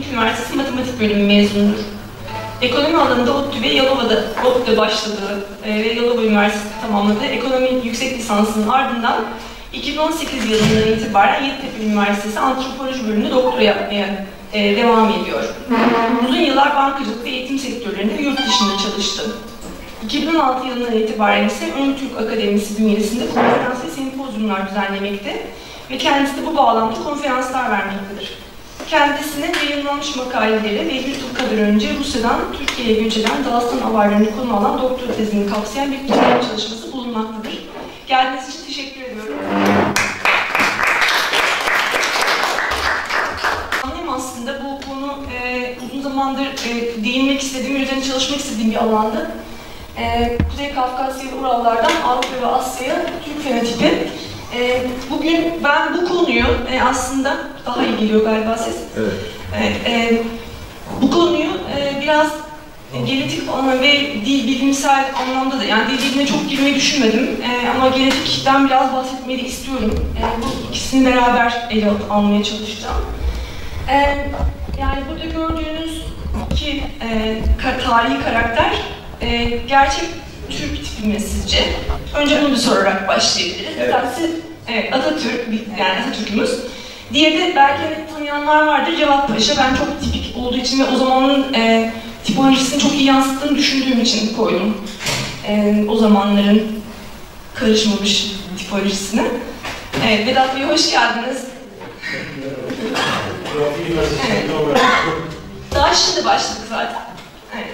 Teknik Üniversitesi Matematik Bölümü mezunudur. Ekonomi alanında ODTÜ ve ODTÜ'de başladığı ve Yalova Üniversitesi tamamladığı ekonomi yüksek lisansının ardından 2018 yılından itibaren Yeditepe Üniversitesi Antropoloji Bölümünde doktora yapmaya devam ediyor. Uzun yıllar bankacılık ve eğitim sektörlerinde yurt dışında çalıştı. 2016 yılından itibaren ise Ünlü Türk Akademisi bünyesinde konferans ve sempozyumlar düzenlemekte ve kendisi de bu bağlamda konferanslar vermektedir. Kendisine yayınlanmış makaleleri ve bir yıl kadar önce Rusya'dan Türkiye'ye göç eden Dağıstan avarlarını konu alan doktora tezini kapsayan bir çalışması bulunmaktadır. Geldiğiniz için teşekkür ediyorum. Aslında bu konu uzun zamandır değinmek istediğim, üzerine çalışmak istediğim bir alandı. Kuzey Kafkasya ve Urallardan Avrupa ve Asya'ya Türk fenotipi. Bugün ben bu konuyu aslında daha iyi geliyor galiba ses. Evet. Bu konuyu biraz genetik ve dil bilimsel anlamda da, yani dil bilimine çok girmeyi düşünmedim ama genetikten biraz bahsetmeyi de istiyorum. Bu ikisini beraber ele almaya çalışacağım. Yani burada gördüğünüz iki tarihi karakter gerçek Türk tipi mi sizce? Önce bunu bir sorarak başlayabiliriz. Evet. Evet, Atatürk, yani Atatürk'ümüz. Diğeri de belki tanıyanlar vardır, Cevat Paşa. Ben çok tipik olduğu için ve o zamanın tipolojisini çok iyi yansıttığını düşündüğüm için koydum. O zamanların karışmamış tipolojisini. Evet, Vedat Bey hoş geldiniz. Evet. Daha şimdi başladık zaten. Evet.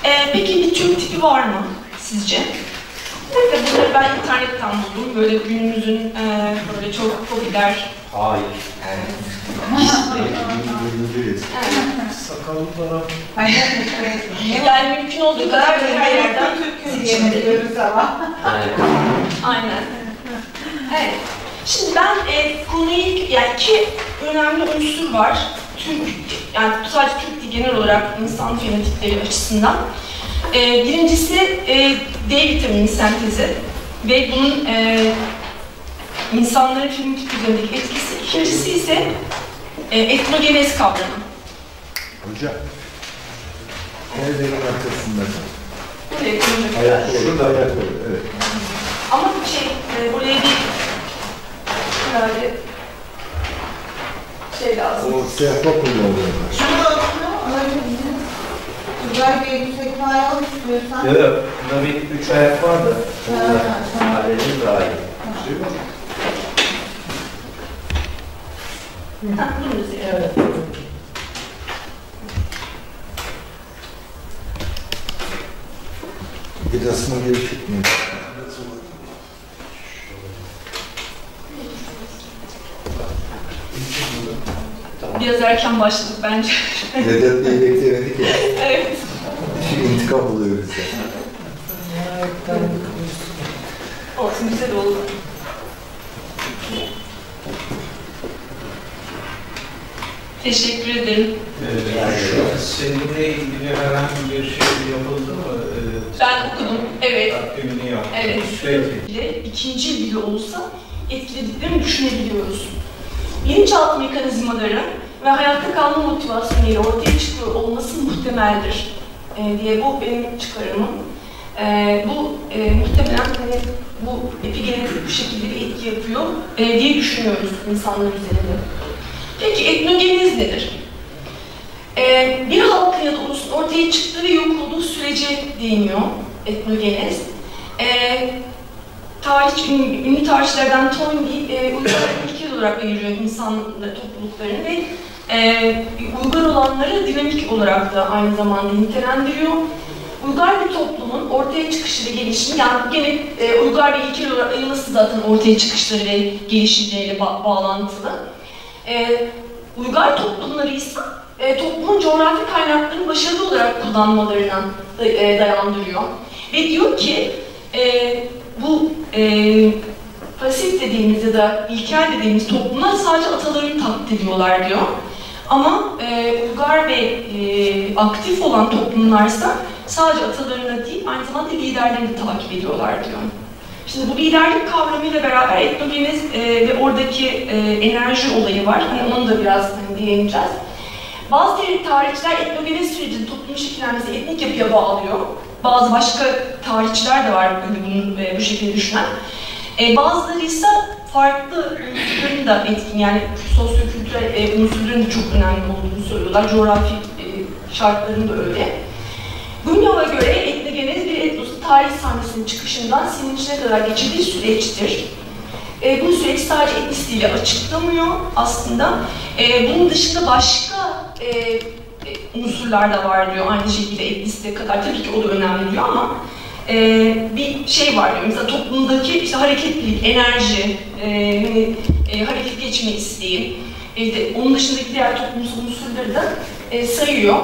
Evet. Peki bir Türk tipi var mı sizce? Bunları ben internetten buldum. Böyle günümüzün böyle çok popüler. Hayır. Evet. Sakallı taraf. Yani mümkün olduğu kadar her yerden seçebiliriz ama. Aynen. Evet. Şimdi ben konuyu, yani iki önemli unsur var. Türk, yani sadece Türk değil, genel olarak insan fenotipleri açısından. Birincisi D vitamini sentezi ve bunun insanların fenotip üzerindeki etkisi. İkincisi ise etnogenez kavramı. Hocam, neredenin arkasında? Buraya koyacak. Şurada ayak koyuyor, evet. Ama buraya bir herhalde lazım. O siyahla kullanıyorlar. Şurada güzel bir yüksek ayağı istiyorsan. Evet, bunda bir 3 ayak var da. Halledin daha iyi. Evet. Birasına gelişik mi? Biraz erken başladık bence. Vedat Bey'i beklemedik ya. Evet. Şimdi intikam buluyoruz ya. Olsun, güzel oldu. Teşekkür ederim. Seninle ilgili herhangi bir şey yapıldı mı? Ben okudum, evet. Takvimini yaptım. Evet. Peki. İkinci bile olsa etkilediklerini düşünebiliyoruz. Bilinçaltı mekanizmaları ve hayatta kalma motivasyonuyla ortaya çıkıyor olması muhtemeldir diye, bu benim çıkarımım. Bu muhtemelen bu epigenetik bir şekilde bir etki yapıyor diye düşünüyoruz insanlar üzerinde. Peki etnogenez nedir? Bir halkın ya da ulusun ortaya çıktığı ve yok olduğu sürece değiniyor etnogenez. Ünlü tarihçilerden Toynbee Uygar'ı ülke olarak ayırıyor insan topluluklarını ve Uygar olanları dinamik olarak da aynı zamanda nitelendiriyor. Uygar bir toplumun ortaya çıkışı ve gelişimi, yani gene Uygar bir ilkel olarak ayırması zaten ortaya çıkışları ve gelişimleriyle bağlantılı. Uygar toplumları ise toplumun coğrafi kaynaklarını başarılı olarak kullanmalarına dayandırıyor. Ve diyor ki bu pasif dediğimiz ya da ilkel dediğimiz toplumlar sadece atalarını taklit ediyorlar diyor. Ama uygar ve aktif olan toplumlarsa sadece atalarını değil, aynı zamanda liderlerini takip ediyorlar diyor. Şimdi bu liderlik kavramıyla beraber etnogeniz ve oradaki enerji olayı var. Hani onu da biraz değineceğiz. Bazı tarihçiler etnogeniz sürecinin toplumun şekillenmesi etnik yapıya bağlıyor. Bazı başka tarihçiler de var bunu bu şekilde düşünen. Bazıları ise farklı unsurların da etkin, yani sosyo-kültürel unsurların da çok önemli olduğunu söylüyorlar. Coğrafi şartların da öyle. Gumilyov'a göre etnogeniz bir etnosun tarih sahnesinin çıkışından silinişine kadar geçirdiği süreçtir. Bu süreç sadece etnisliğiyle açıklamıyor aslında. Bunun dışında başka unsurlar da var diyor, aynı şekilde etnisliğe kadar. Tabii ki o da önemli diyor ama bir şey var diyor, mesela toplumdaki işte hareketlilik, enerji, hareket geçme isteği, onun dışındaki diğer toplumsal unsurları da sayıyor.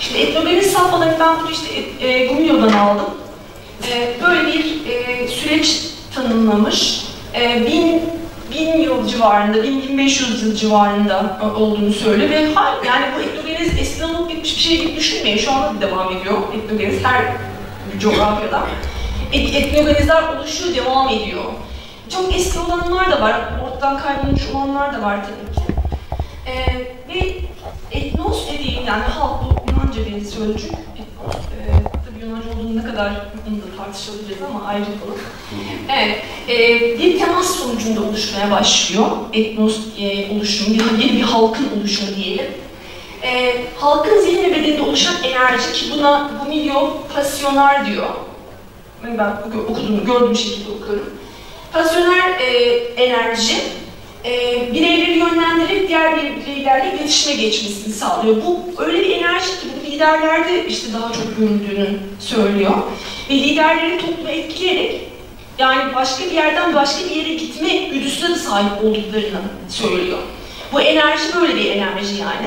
Şimdi etnogeniz safhalarını ben bunu işte Gumilyov'dan aldım. Böyle bir süreç tanımlamış. 1000 yıl civarında, 1500 yıl civarında olduğunu söylüyor ve yani bu etnogeniz eskiden olup bitmiş bir şey gibi düşünmeyin. Şu anda da devam ediyor etnogeniz her coğrafyada. Etnogenizler oluşuyor, devam ediyor. Çok eski olanlar da var, ortadan kaybolmuş olanlar da var tabii ki. Ve etnos dediğim, yani halk, bu Yunanca bir sözcük. Tabii Yunanca olduğunu ne kadar bunu da tartışabiliriz ama ayrı konu. Evet, bir temas sonucunda oluşmaya başlıyor etnos oluşumu, yeni bir halkın oluşumu diyelim. Halkın zihin ve bedeninde oluşan enerji, ki buna Gumilyov pasyoner diyor. Ben okuduğum, gördüğüm şekilde okuyorum. Pasyoner enerji, bireyleri yönlendirip diğer bireylerle iletişime geçmesini sağlıyor. Bu öyle bir enerji ki bu liderlerde işte daha çok görüldüğünü söylüyor. Ve liderleri topluma etkileyerek, yani başka bir yerden başka bir yere gitme güdüsüne de sahip olduklarını söylüyor. Bu enerji böyle bir enerji yani.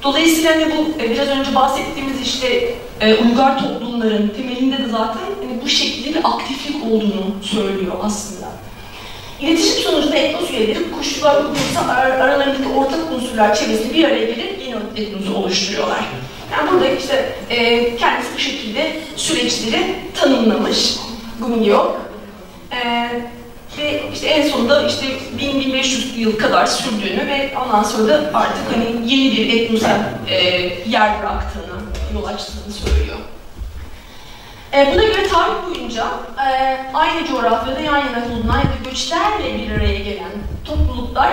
Dolayısıyla hani bu biraz önce bahsettiğimiz işte uygar toplumların temelinde de zaten hani bu şekilde bir aktiflik olduğunu söylüyor aslında. İletişim sonucunda etnos üyeleri koşullar uygunsa aralarındaki ortak unsurlar çevresinde bir araya gelip yeni etnosu oluşturuyorlar. Yani burada işte kendisi bu şekilde süreçleri tanımlamış Gumilyov. Ve işte en sonunda işte 1000-1500 yıl kadar sürdüğünü ve ondan sonra da artık hani yeni bir etnosa yer bıraktığını, yol açtığını söylüyor. Buna göre tarih boyunca aynı coğrafyada yan yana bulunan ya da göçlerle bir araya gelen topluluklar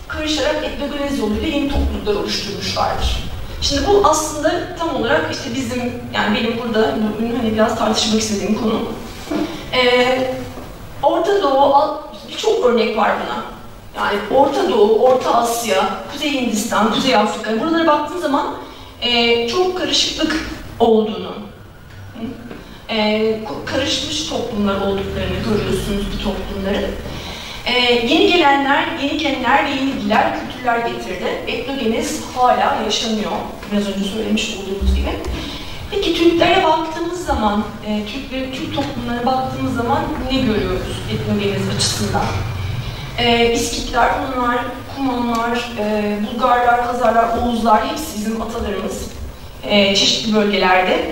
karışarak etnogeniz yoluyla yeni topluluklar oluşturmuşlardır. Şimdi bu aslında tam olarak işte bizim, yani benim burada hani biraz tartışmak istediğim konu. Orta Doğu, birçok örnek var buna. Yani Orta Doğu, Orta Asya, Kuzey Hindistan, Kuzey Afrika, buralara baktığın zaman çok karışıklık olduğunu, karışmış toplumlar olduklarını görüyorsunuz bu toplumların. Yeni gelenler, yeni genler ve yeni diller, kültürler getirdi. Etnogeniz hala yaşanıyor, biraz önce söylemiş olduğumuz gibi. Peki Türklere baktığımız zaman, Türk toplumlarına baktığımız zaman ne görüyoruz etnogeniz açısından? İskitler, Hunlar, Kumanlar, Bulgarlar, Hazarlar, Oğuzlar hepsi bizim atalarımız çeşitli bölgelerde.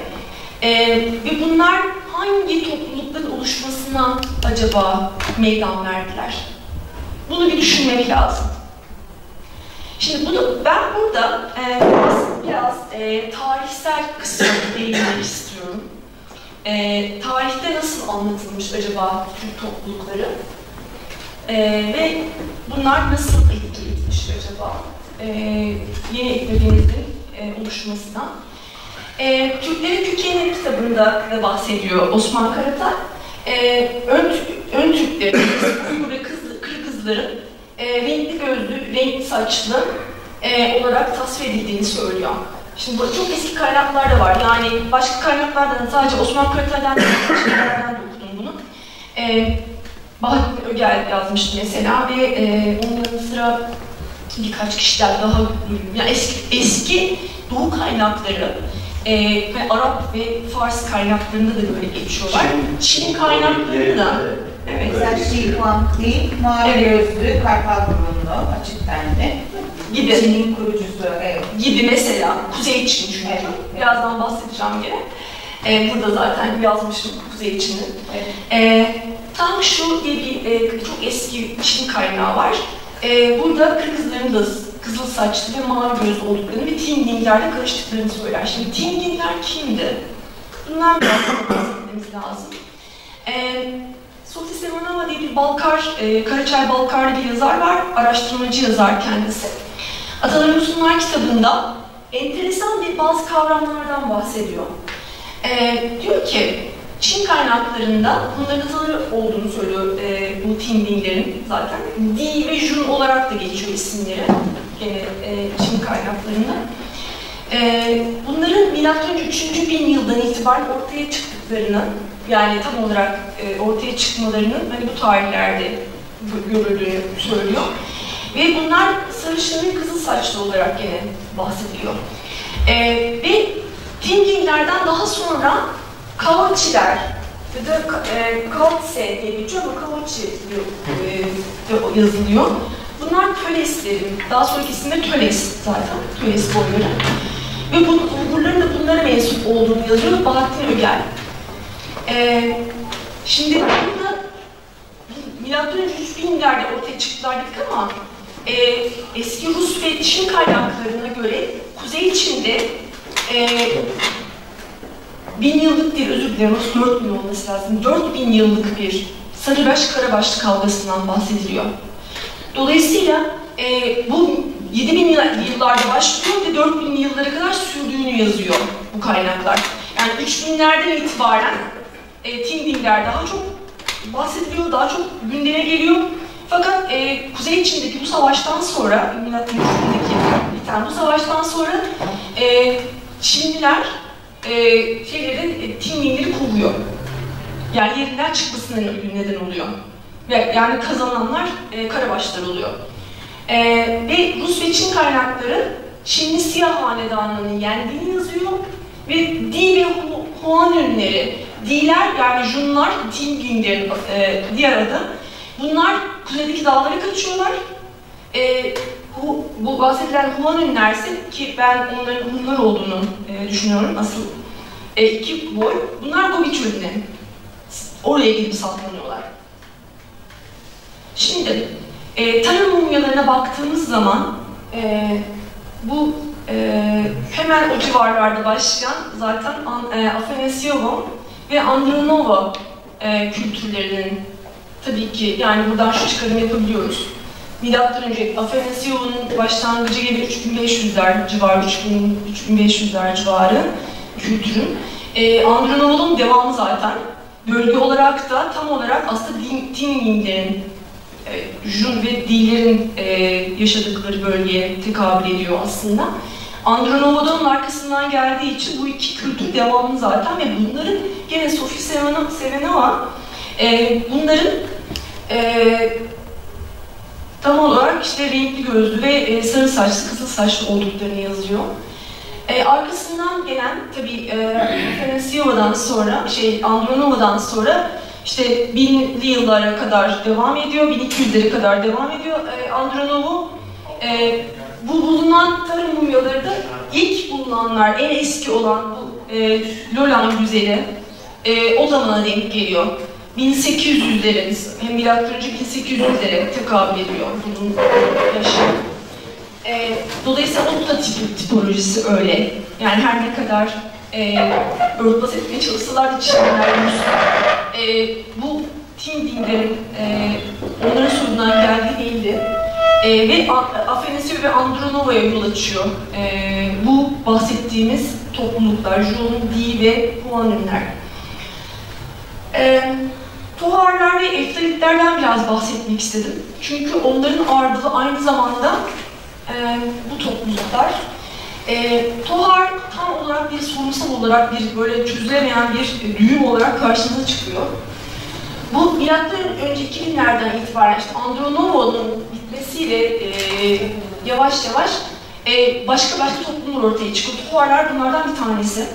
Ve bunlar hangi toplulukların oluşmasına acaba meydan verdiler? Bunu bir düşünmek lazım. Şimdi ben burada biraz tarihsel kısmına değinmek istiyorum. Tarihte nasıl anlatılmış acaba Türk toplulukları? Ve bunlar nasıl etki etmiş acaba yeni etnogenizin oluşmasına? Türklerin Türkiye'nin kitabında da bahsediyor Osman Karatay. Ön Türklerin, Uygur ve Kırgızların renkli gözlü, renkli saçlı olarak tasvir edildiğini söylüyor. Şimdi bu çok eski kaynaklar da var. Yani başka kaynaklardan, sadece Osman Karatay'dan da okudum bunu. Bahattin Ögel yazmıştı mesela ve onun yanı sıra birkaç kişiler daha, yani eski Doğu kaynakları, Arap ve Fars kaynaklarında da böyle geçiyorlar. Çin kaynakları da, evet. Mesela Şii Huangdi, mavi gözlü, kartal burunlu, açık tenli. Gibi. Çin'in kurucusu, evet. Gibi mesela, Kuzey Çin çünkü. Evet. Birazdan bahsedeceğim gene. Burada zaten yazmışım kuzey içini. Tam şu diye bir çok eski Çin kaynağı var. Burada Kırgızların da kızıl saçlı ve mavi gözlü olduklarını ve Tinginglerle karıştıklarını söyler. Şimdi Tingingler kimdi? Bundan biraz bahsetmemiz lazım. Sofi Semenova diye bir Karaçay-Balkarlı bir yazar var, araştırmacı yazar kendisi. Ataların Usunlar kitabında enteresan bazı kavramlardan bahsediyor. Diyor ki, Çin kaynaklarında bunların ataları olduğunu söylüyor bu Tinginglerin zaten. Di ve Jun olarak da geçiyor isimleri gene Çin kaynaklarında. Bunların M.Ö. 3. bin yıldan itibaren ortaya çıktıklarını, yani tam olarak ortaya çıkmalarının hani bu tarihlerde görüldüğünü söylüyor. Ve bunlar sarışın ve kızıl saçlı olarak gene bahsediliyor. Ve Tinginglerden daha sonra Kavaçiler ya da Kaltse diye geçiyor ama Kavaçi yazılıyor. Bunlar Töleslerin, daha sonraki isimde Töles zaten, Töles boyları. Ve Uygurların da bunlara mensup olduğunu yazıyor Bahattin Ögel. Şimdi burada M.Ö. 3000'lerde ortaya çıktılar dedik ama eski Rus ve Çin kaynaklarına göre Kuzey Çin'de 1000 yıllık bir, özür dilerim, 4000 olması lazım, 4000 yıllık bir Sarıbaş-Karabaşlı kavgasından bahsediliyor. Dolayısıyla bu 7000 yıllarda başlıyor ve 4000 yıllara kadar sürdüğünü yazıyor bu kaynaklar. Yani 3000'lerden itibaren Tingingler daha çok bahsediliyor, daha çok gündeme geliyor. Fakat Kuzey Çin'deki bu savaştan sonra, M.Ö. 3000'deki biten bu savaştan sonra Çinliler Tingingleri kovuyor. Yani yerinden çıkmasına neden oluyor. Yani kazananlar Karabaşlar oluyor. Ve Rus ve Çin kaynakları Çinli Siyah Hanedanlığı'nı yendiğini yazıyor ve Di ve Huanünleri, Diler yani Junlar, Tinginglerin diğer adı. Bunlar kuzeydeki dağlara kaçıyorlar. Bu bahsedilen Huanünlerse ki ben onların Hunlar olduğunu düşünüyorum asıl iki boy. Bunlar Gobi Çölü'ne oraya gidip saklanıyorlar. Şimdi Tanrı mumyalarına baktığımız zaman bu hemen o civarlarda başlayan zaten Afanasyova ve Andronova kültürlerinin tabii ki yani buradan şu çıkarım yapabiliyoruz. Milattan önce Afanasyova'nın başlangıcı gibi 3500'ler civarı, 3500'ler civarı kültürün. Andronova'nın devamı zaten. Bölge olarak da tam olarak aslında Tinginglerin, Jun ve Dilerin yaşadıkları bölgeye tekabül ediyor aslında. Andronova'nın arkasından geldiği için bu iki kültür devamlı zaten ve bunların gene Sofi Semenova bunların tam olarak işte renkli gözlü ve sarı saçlı, kızıl saçlı olduklarını yazıyor. Arkasından gelen tabii Afanasyova'dan sonra, Andronova'dan sonra işte 1000'li yıllara kadar devam ediyor, 1200'lere kadar devam ediyor Andronova. Bu bulunan tarım mumyaları da ilk bulunanlar, en eski olan bu Lolan güzeli o zamana denk geliyor. 1800'lerin, hem milattan önce 1800'lere tekabül ediyor bunun yaşı. Dolayısıyla onun da tipolojisi öyle. Yani her ne kadar örtbas etmeye çalışsalar da Çinliler bu Tinginglerin onların soyundan geldiği değildi. Ve Afanasyova ve Andronova'ya yol açıyor. Bu bahsettiğimiz topluluklar, Jun, Di ve Huanünler. Toharlar ve Eftalitlerden biraz bahsetmek istedim. Çünkü onların ardılığı aynı zamanda bu topluluklar. Tohar tam olarak bir sorunsal olarak bir böyle çözülemeyen bir düğüm olarak karşımıza çıkıyor. Bu milattan önce 2000'lerden itibaren işte Andronova'nın bitmesiyle yavaş yavaş başka toplumlar ortaya çıkıyor. Toharlar bunlardan bir tanesi.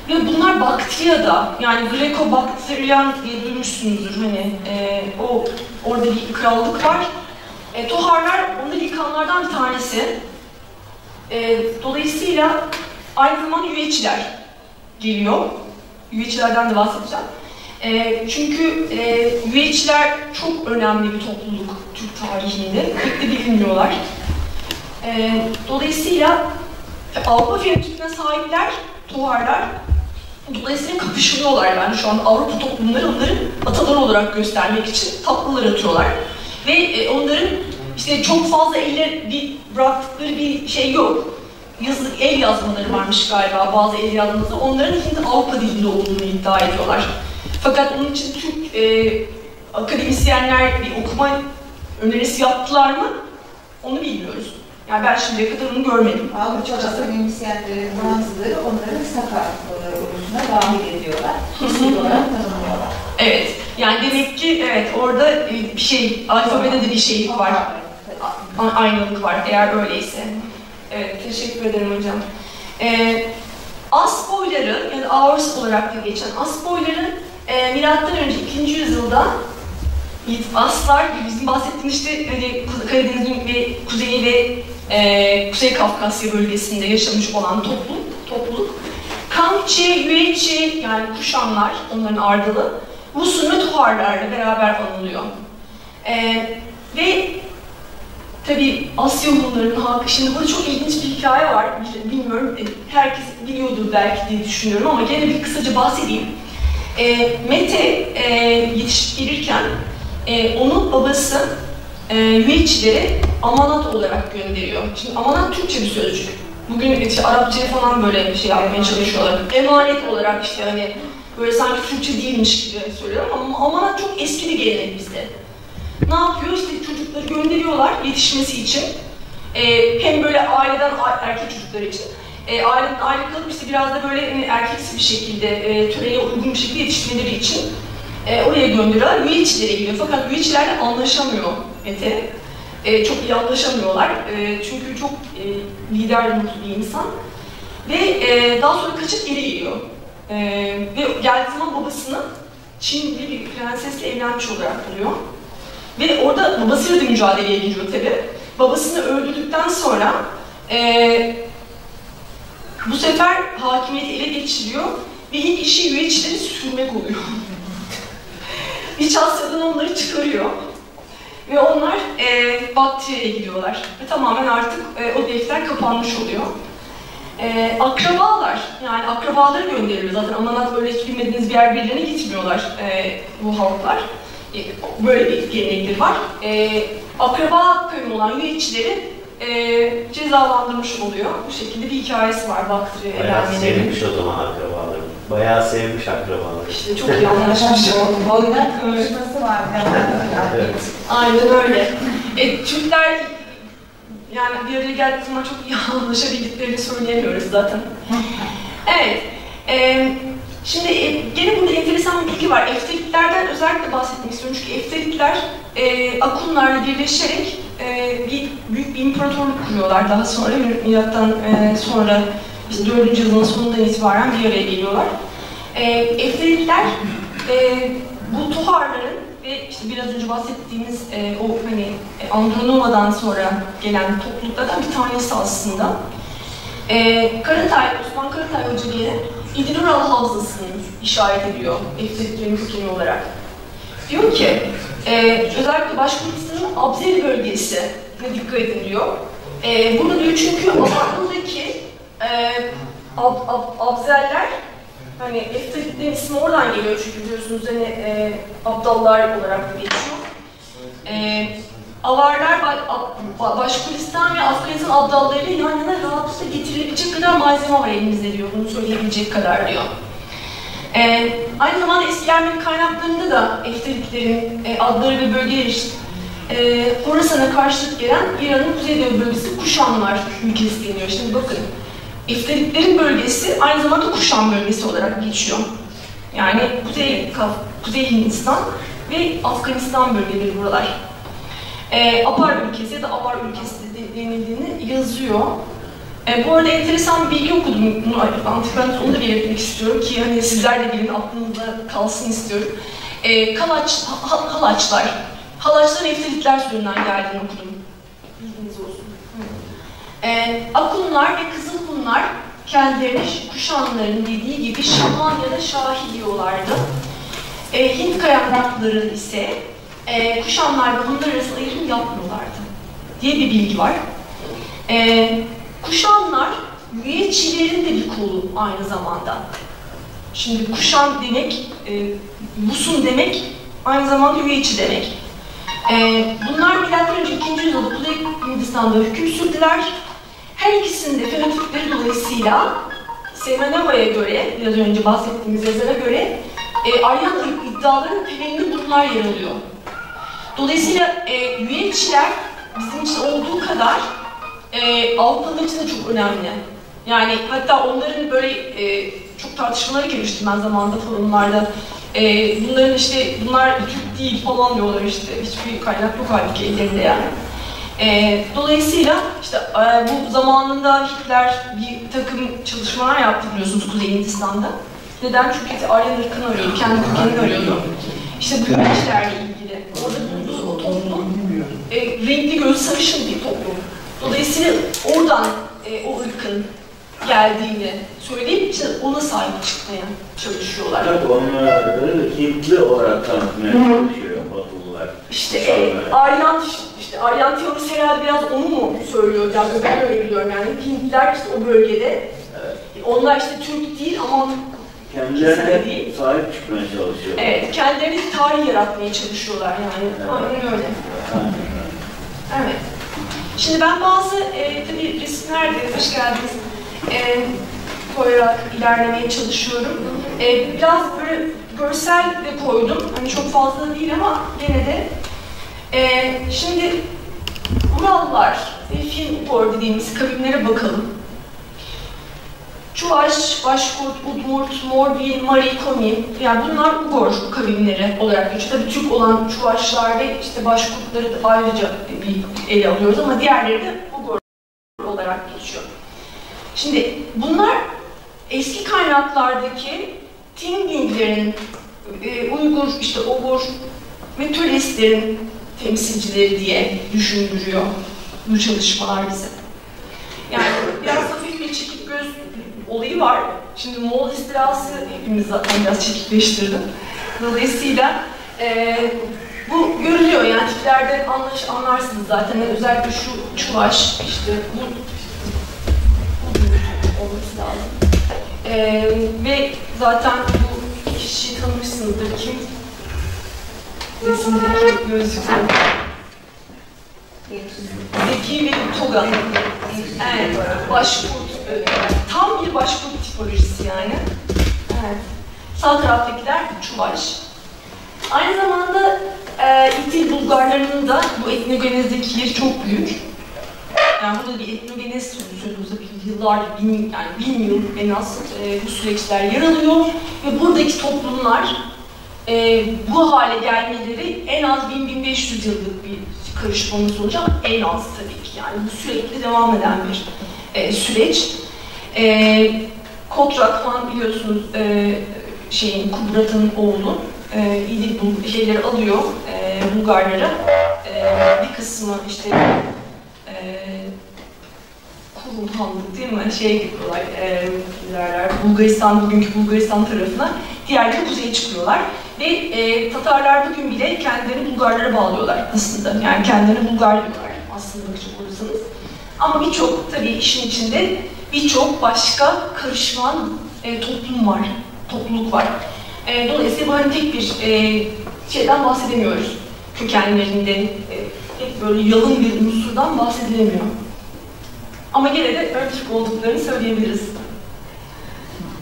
Ve bunlar Baktriya'da, yani Greko-Baktriyan diye duymuşsunuzdur hani orada bir krallık var. Toharlar onları yıkanlardan bir tanesi. Dolayısıyla aynı zamanda üveyçiler. geliyor. Üyeçilerden de bahsedeceğim. Çünkü üyeçiler çok önemli bir topluluk Türk tarihinde. Pek de bilinmiyorlar. Dolayısıyla Avrupa fenotipine sahipler, Tuharlar. Dolayısıyla kapışılıyorlar yani şu an Avrupa toplumları onların ataları olarak göstermek için tatlılar atıyorlar. Ve onların işte çok fazla bıraktıkları bir şey yok. El yazmaları varmış galiba, bazı el yazmaları. Onların Hint Avrupa dilinde olduğunu iddia ediyorlar. Fakat onun için Türk akademisyenler bir okuma önerisi yaptılar mı? Onu bilmiyoruz. Yani ben şimdiye kadar onu görmedim. Avrupa akademisyenleri, bazıları onların Sakar grubuna dahil ediyorlar. Kesin olarak tanımlıyorlar. Evet, yani demek ki evet orada bir şey, alfabede de bir şeylik var. Aynılık var eğer öyleyse. Evet, teşekkür ederim hocam. As boyları, yani Avars olarak da geçen As boyları milattan önce 2. yüzyılda Aslar, bizim bahsettiğimiz işte hani Karadeniz'in ve Kuzeyi ve Kuzey Kafkasya bölgesinde yaşamış olan topluluk. Kamçı, Yüeçi yani Kuşanlar, onların ardılı, Rusun ve Tuharlarla beraber anılıyor. Ve tabi Asya Hunlarının halkı, şimdi burada çok ilginç bir hikaye var, bilmiyorum, herkes biliyordur belki diye düşünüyorum ama gene bir kısaca bahsedeyim. Mete yetişip gelirken onun babası Yüeçilere amanat olarak gönderiyor. Şimdi amanat Türkçe bir sözcük. Bugün işte Arapçaya falan böyle bir şey yapmaya çalışıyorlar. Emanet olarak işte hani böyle sanki Türkçe değilmiş gibi söylüyorum ama amanat çok eski bir gelenek bizde. Ne yapıyor? İşte çocukları gönderiyorlar yetişmesi için. Hem böyle aileden erkek çocukları için. Aileden aile kalıp işte biraz da böyle erkeksi bir şekilde, töreye uygun bir şekilde yetişmeleri için oraya gönderiyorlar. Yüeçilere gidiyor. Fakat Yüeçilerle anlaşamıyor Mete. Çok iyi anlaşamıyorlar. Çünkü çok lider ruhlu bir insan. Ve daha sonra kaçıp geri geliyor. Ve geldiği zaman babasını Çinli bir prensesle evlenmiş olarak buluyor. Ve orada babasıyla da mücadeleye giriyor tabi. Babasını öldürdükten sonra bu sefer hakimiyeti ele geçiriyor ve ilk işi Yüeçileri sürmek oluyor. İç Asya'dan onları çıkarıyor. Ve onlar Baktriya'ya gidiyorlar. Ve tamamen artık o defter kapanmış oluyor. Akrabalar, yani akrabaları gönderiliyor. Zaten amanat böyle hiç bilmediğiniz bir yer birilerine gitmiyorlar bu halklar. Böyle bir gelenekleri var. Akraba köyü olan Yüeçileri cezalandırmış oluyor. Bu şekilde bir hikayesi var Baktriya'ya Bayağı gelmelerinin. sevmiş o zaman akrabaları. Bayağı sevmiş akrabaları. İşte çok iyi anlaşmış. Boydan konuşması var. Evet. Aynen öyle. Türkler yani bir araya geldiği zaman çok iyi anlaşabildiklerini söyleyemiyoruz zaten. Evet. Şimdi gene burada enteresan bir bilgi var. Efteritlerden özellikle bahsetmek istiyorum çünkü Efteritler Akunlarla birleşerek büyük bir imparatorluk kuruyorlar. Daha sonra milattan sonra işte 4. yüzyılın sonundan itibaren bir araya geliyorlar. Efteritler bu Tuharların ve işte biraz önce bahsettiğimiz o hani Andronova'dan sonra gelen topluluklardan bir tanesi aslında. Osman Karatay Hoca gene İdil-Ural Havzası'nı işaret ediyor Efteritlerin kökeni olarak. Diyor ki, özellikle Başkurtistan'ın Abzeri bölgesine dikkat edin diyor. Bunu diyor çünkü Anadolu'daki Abzerler, hani Efteritlerin ismi oradan geliyor çünkü biliyorsunuz hani Abdallar olarak geçiyor. Avarlar, Başkuristan ve Afganistan Abdallarıyla yan yana rahatlıkla getirilebilecek kadar malzeme var elimizde diyor, bunu söyleyebilecek kadar diyor. Aynı zamanda eski Ermeni kaynaklarında da Efteritlerin adları ve bölgeleri için Horasan'a karşılık gelen İran'ın kuzeydoğu bölgesi Kuşanlar ülkesi deniyor. Şimdi bakın, Efteritlerin bölgesi aynı zamanda Kuşan bölgesi olarak geçiyor. Yani Kuzey Hindistan ve Afganistan bölgeleri buralar. Apar ülkesi ya da Avar ülkesi denildiğini yazıyor. Bu arada enteresan bir bilgi okudum. Bunu onu da belirtmek istiyorum ki hani sizler de bilin, aklınızda kalsın istiyorum. Halaçlar. Halaçların Efteritler sürümünden geldiğini okudum. Bilginiz olsun. Akunlar ve Kızılhunlar kendilerine Kuşanların dediği gibi şaman ya da şahi diyorlardı. Hint kaynakları ise Kuşanlarla bunlar arasında ayrım yapmıyorlardı diye bir bilgi var. Kuşanlar Yüeçilerin de bir kolu aynı zamanda. Şimdi Kuşan demek, Musun demek aynı zamanda Yüeçi demek. Bunlar milattan önce 2. yüzyılda Kuzey Hindistan'da hüküm sürdüler. Her ikisinin de fenotipleri dolayısıyla Semeneva'ya göre, biraz önce bahsettiğimiz yazara göre Aryan iddialarının temelinde bunlar yer alıyor. Dolayısıyla Yüeçiler bizim için olduğu kadar Avrupalılar için de çok önemli. Yani hatta onların böyle çok tartışmaları girmiştim ben zamanında forumlarda. Bunların işte bunlar Türk değil falan diyorlar işte. Hiçbir kaynak yok halbuki ellerinde yani. Dolayısıyla işte bu zamanında Hitler bir takım çalışmalar yaptı biliyorsunuz Kuzey Hindistan'da. Neden? Çünkü Aryan ırkını arıyordu, kendi ülkeni arıyordu. İşte bu Yüeçilerle ilgili. Orada bulduğu toplum renkli gözü sarışın bir toplum. Dolayısıyla oradan o ırkın geldiğini söyleyip işte ona sahip çıkmaya çalışıyorlar. Tabii onları Hintli olarak tanıtmaya çalışıyor Batılılar. İşte Aryan teorisi herhalde biraz onu mu söylüyor? Yani ben öyle biliyorum yani Hintliler işte o bölgede. Evet. Onlar işte Türk değil ama kendilerine sahip çıkmaya çalışıyor. Evet, kendilerine tarih yaratmaya çalışıyorlar yani. Evet. Aynen öyle. Evet. Şimdi ben bazı tabii resimlerde, hoş geldiniz, koyarak ilerlemeye çalışıyorum. Biraz böyle görsel de koydum. Hani çok fazla değil ama gene de. Şimdi Urallar ve Finno dediğimiz kavimlere bakalım. Çuvaş, Başkurt, Udmurt, Morbi, Mari, Komi, yani bunlar Ugor kavimleri olarak geçiyor. Tabii Türk olan Çuvaşlar ve işte Başkurtları da ayrıca bir ele alıyoruz ama diğerleri de Ugor olarak geçiyor. Şimdi bunlar eski kaynaklardaki Tinginglerin, Uygur, işte Ogur ve Töleslerin temsilcileri diye düşündürüyor bu çalışmalar bize. Yani biraz hafif bir çekik göz olayı var. Şimdi Moğol istilası hepimiz zaten biraz çekikleştirdi. Dolayısıyla bu görülüyor yani tiplerden anlarsınız zaten. Yani özellikle şu Çuvaş, işte bu olması lazım. Ve zaten bu kişiyi tanımışsınızdır kim? Resimdeki gözlükler. Zeki ve Togan. Evet, Başkurt. Tam bir Başkurt tipolojisi yani. Evet. Sağ taraftakiler Çuvaş. Aynı zamanda İtil Bulgarlarının da bu etnogenezdeki yeri çok büyük. Yani burada bir etnogenez sözümüzde yıllar, bin yıl en az bu süreçler yer alıyor ve buradaki toplumlar bu hale gelmeleri en az 1000-1500 yıllık bir karışmanın sonucu ama en az tabii ki yani bu sürekli devam eden bir süreç. Kotrak falan biliyorsunuz Kubrat'ın oğlu İdil bu şeyleri alıyor Bulgarlara bir kısmı işte Kurulhanlık değil mi? Gidiyorlar, Bulgaristan, bugünkü Bulgaristan tarafına, diğerleri kuzeye çıkıyorlar. Ve Tatarlar bugün bile kendilerini Bulgarlara bağlıyorlar aslında. Yani kendilerini Bulgar diyorlar aslında bakacak olursanız. Ama birçok, tabii işin içinde birçok başka karışman toplum var, topluluk var. Dolayısıyla böyle tek bir şeyden bahsedemiyoruz. Kökenlerinde böyle yalın bir unsurdan bahsedilemiyor. Ama gene de Türk olduklarını söyleyebiliriz.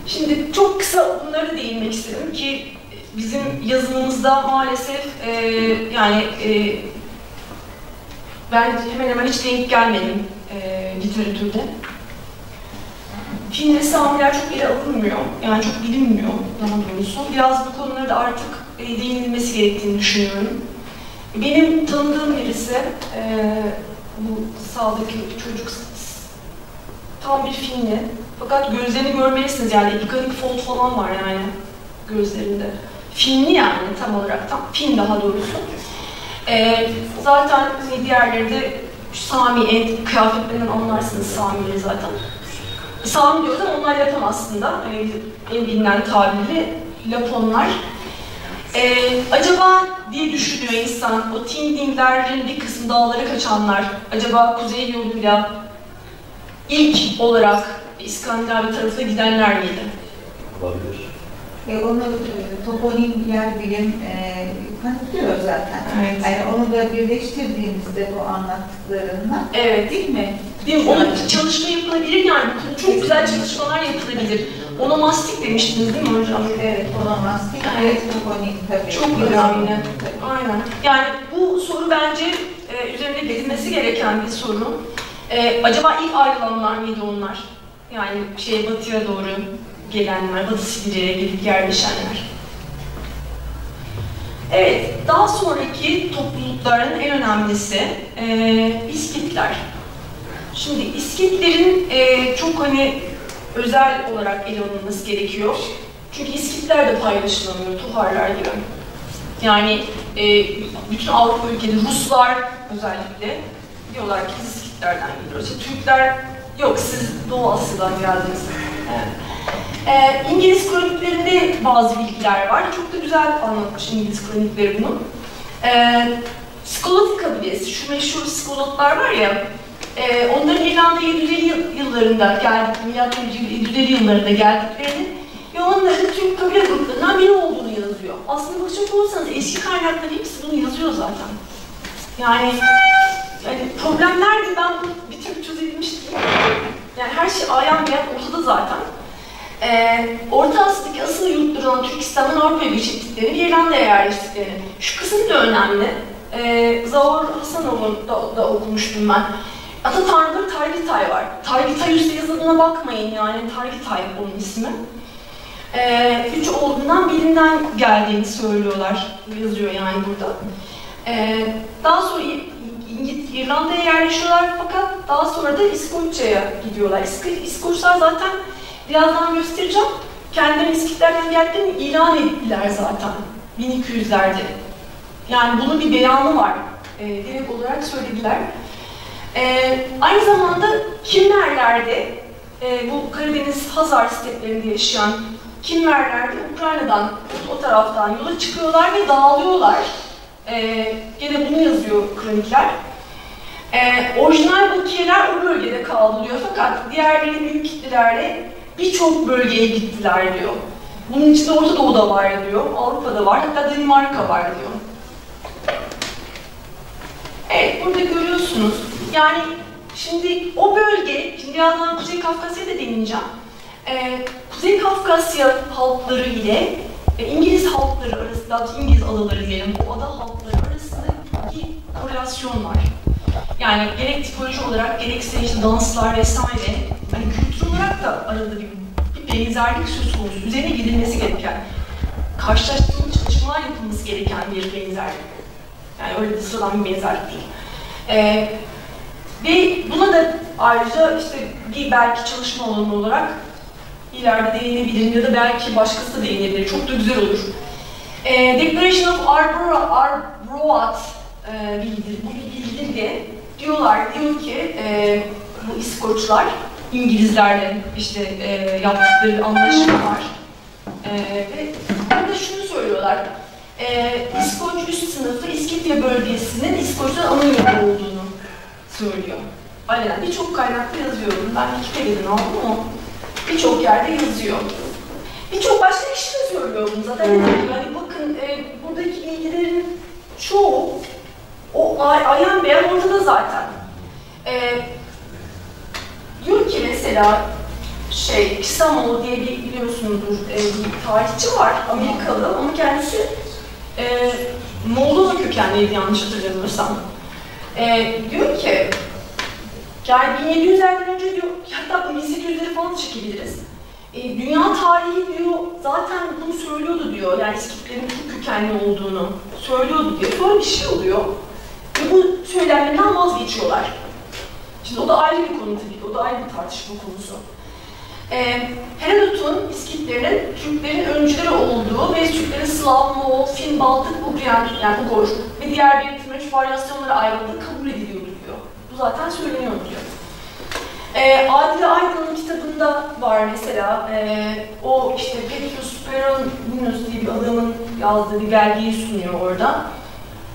Şimdi çok kısa bunları değinmek istedim ki bizim yazımımızda maalesef ben hemen hemen hiç denk gelmedim literatürde. Fin ve Samiler çok ele alınmıyor, yani çok bilinmiyor daha doğrusu. Biraz bu konulara da artık değinilmesi gerektiğini düşünüyorum. Benim tanıdığım birisi, bu sağdaki çocuk tam bir Finli. Fakat gözlerini görmelisiniz yani epikanik fold falan var yani gözlerinde. Finli yani tam olarak, tam Fin daha doğrusu. Zaten diğerleri de Sami, kıyafetlerinden anlarsınız Sami'leri zaten. Sami diyoruz ama onlar Lapon aslında. En bilinen tabiri Laponlar. Acaba diye düşünüyor insan, o Tingdinglerin bir kısmı dağlara kaçanlar, acaba kuzey yoluyla ilk olarak İskandinavya tarafına gidenler miydi? Olabilir. Onu toponim yer bilim kanıtlıyor zaten. Evet. Yani onu da birleştirdiğimizde bu anlattıklarınla, Evet. değil mi? Değil mi? Onun çalışma yapılabilir yani. Çok güzel çalışmalar yapılabilir. Onomastik demiştiniz değil mi hocam? Evet, onomastik, Evet. toponim tabii. Çok önemli. Tabii. Aynen. Yani bu soru bence üzerinde gelinmesi gereken bir soru. Acaba ilk ayrılanlar mıydı onlar? Yani batıya doğru gelenler, Batı Sibirya'ya gelip yerleşenler. Evet, daha sonraki toplulukların en önemlisi İskitler. Şimdi İskitlerin çok özel olarak ele alınması gerekiyor. Çünkü İskitler de paylaşılamıyor, Tuharlar gibi. Yani bütün Avrupa ülkeleri, Ruslar özellikle diyorlar ki biz İskitlerden geliyoruz. Türkler yok, siz Doğu Asya'dan geldiniz. Evet. İngiliz kroniklerinde bazı bilgiler var. Çok da güzel anlatmış İngiliz kronikleri bunu. Skolot kabilesi, şu meşhur Skolotlar var ya, onların İrlanda 750 yıllarında geldiklerini, 750 yıllarında geldiklerini ve onların Türk kabile gruplarından biri olduğunu yazıyor. Aslında bakacak olursanız eski kaynaklar hepsi bunu yazıyor zaten. Yani problemler de ben bir türlü çözebilmiş değilim. Yani her şey ayan beyan ortada zaten. Orta Asya'daki asıl yurtları olan Türkistan'dan Avrupa'ya göç ettiklerini, İrlanda'ya yerleştiklerini. Şu kısım da önemli. Zavor Hasanoğlu'nu da okumuştum ben. Ata tanrıları Targitay var. Targitay üstte yazıldığına bakmayın yani, Targitay onun ismi. Üç olduğundan birinden geldiğini söylüyorlar, yazıyor yani burada. Daha sonra İrlanda'ya yerleşiyorlar fakat daha sonra da İskoçya'ya gidiyorlar. İskoçlar zaten birazdan göstereceğim. Kendilerini İskitlerden geldiklerini ilan ettiler zaten 1200'lerde. Yani bunun bir beyanı var. Direkt olarak söylediler. Aynı zamanda Kimmerler'de, bu Karadeniz Hazar steplerinde yaşayan Kimmerler'de Ukrayna'dan, o taraftan yola çıkıyorlar ve dağılıyorlar. Gene bunu yazıyor kronikler. Orijinal Bakiyeler o bölgede kaldı diyor fakat diğerleri büyük kitlelerle birçok bölgeye gittiler diyor. Bunun içinde Orta Doğu'da var diyor, Avrupa'da var, hatta Danimarka var diyor. Evet, burada görüyorsunuz. Yani şimdi o bölge, şimdi birazdan Kuzey Kafkasya'ya da değineceğim. Kuzey Kafkasya halkları ile İngiliz halkları arasında, İngiliz adaları diyelim, o ada halkları arasında bir korelasyon var. Yani gerek tipoloji olarak, gerekse işte danslar vesaire, hani kültür olarak da arada bir benzerlik söz konusu, üzerine gidilmesi gereken, karşılaştırma çalışmalar yapılması gereken bir benzerlik. Yani öyle de sıradan bir benzerlik değil. Ve buna da ayrıca işte bir belki çalışma alanı olarak ileride değinebilirim ya da belki başkası da değinebilir. Çok da güzel olur. Declaration of Arbroath bildirge diyor ki bu İskoçlar İngilizlerle işte yaptıkları anlaşma var. Ve burada şunu söylüyorlar. İskoç üst sınıfı İskitya bölgesinin İskoç'tan ana yurdu olduğunu söylüyor. Aynen. Birçok kaynakta yazıyor. Ben Wikipedia'dan aldım ama birçok yerde yazıyor. Birçok başka kişi de söylüyor bunu zaten. Yani bakın buradaki bilgilerin çoğu o ayan beyan ortada zaten. Diyor ki mesela Kissamoğlu diye biliyorsunuzdur bir tarihçi var, Amerikalı ama kendisi Moldova kökenliydi yanlış hatırlamıyorsam. Diyor ki yani 1700'lerden önce diyor, hatta 1800'leri falan çekebiliriz. Dünya tarihi diyor zaten bunu söylüyordu diyor, yani İskitlerin çok kökenli olduğunu söylüyordu diyor. Sonra bir şey oluyor ve bu söylemlerinden vazgeçiyorlar. Şimdi o da ayrı bir konu tabii ki, o da ayrı bir tartışma konusu. Herodot'un İskitlerin Türklerin öncüleri olduğu ve Türklerin Slav, Moğol, Fin, Baltık, Ugrian, yani Ugor ve diğer belirtilmiş varyasyonlara ayrıldığı kabul ediliyordu diyor. Bu zaten söyleniyor diyor. Adile Aydın'ın kitabında var mesela, o işte Petrus Peroninus diye bir adamın yazdığı bir belgeyi sunuyor orada.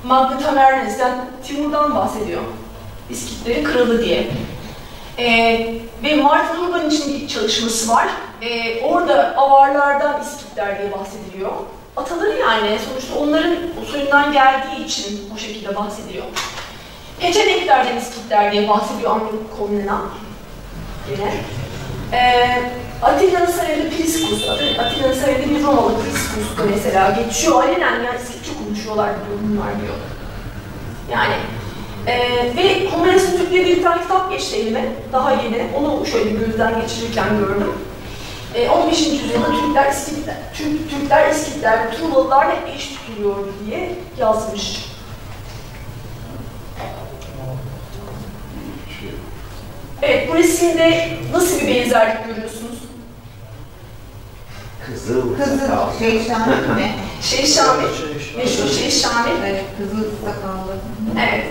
Magna Tamernes'ten Timur'dan bahsediyor. İskitlerin kralı diye. Ve Martin Urban için bir çalışması var. Orada avarlardan İskitler diye bahsediliyor. Ataları yani, sonuçta onların o soyundan geldiği için o şekilde bahsediyor. Peçeneklerden İskitler diye bahsediyor Anadolu Komnena. Yine. Atilla'nın sarayında Priscus, Atilla'nın sarayında bir Romalı Priscus da mesela geçiyor. Alenen yani İskitçe konuşuyorlar diyor, bunlar diyor. Yani ve Homeros'un Türkleri bir tane kitap geçti elime, daha yeni. Onu şöyle bir gözden geçirirken gördüm. 15. yüzyılda Türkler, İskitler, Truvalılarla eş tutuluyor diye yazmış. Evet, bu resimde nasıl bir benzerlik görüyorsunuz? Kızıl Kızıl sakal. şey Şamil mi? Şamil, meşhur Şamil. Evet, kızıl sakallı. Evet.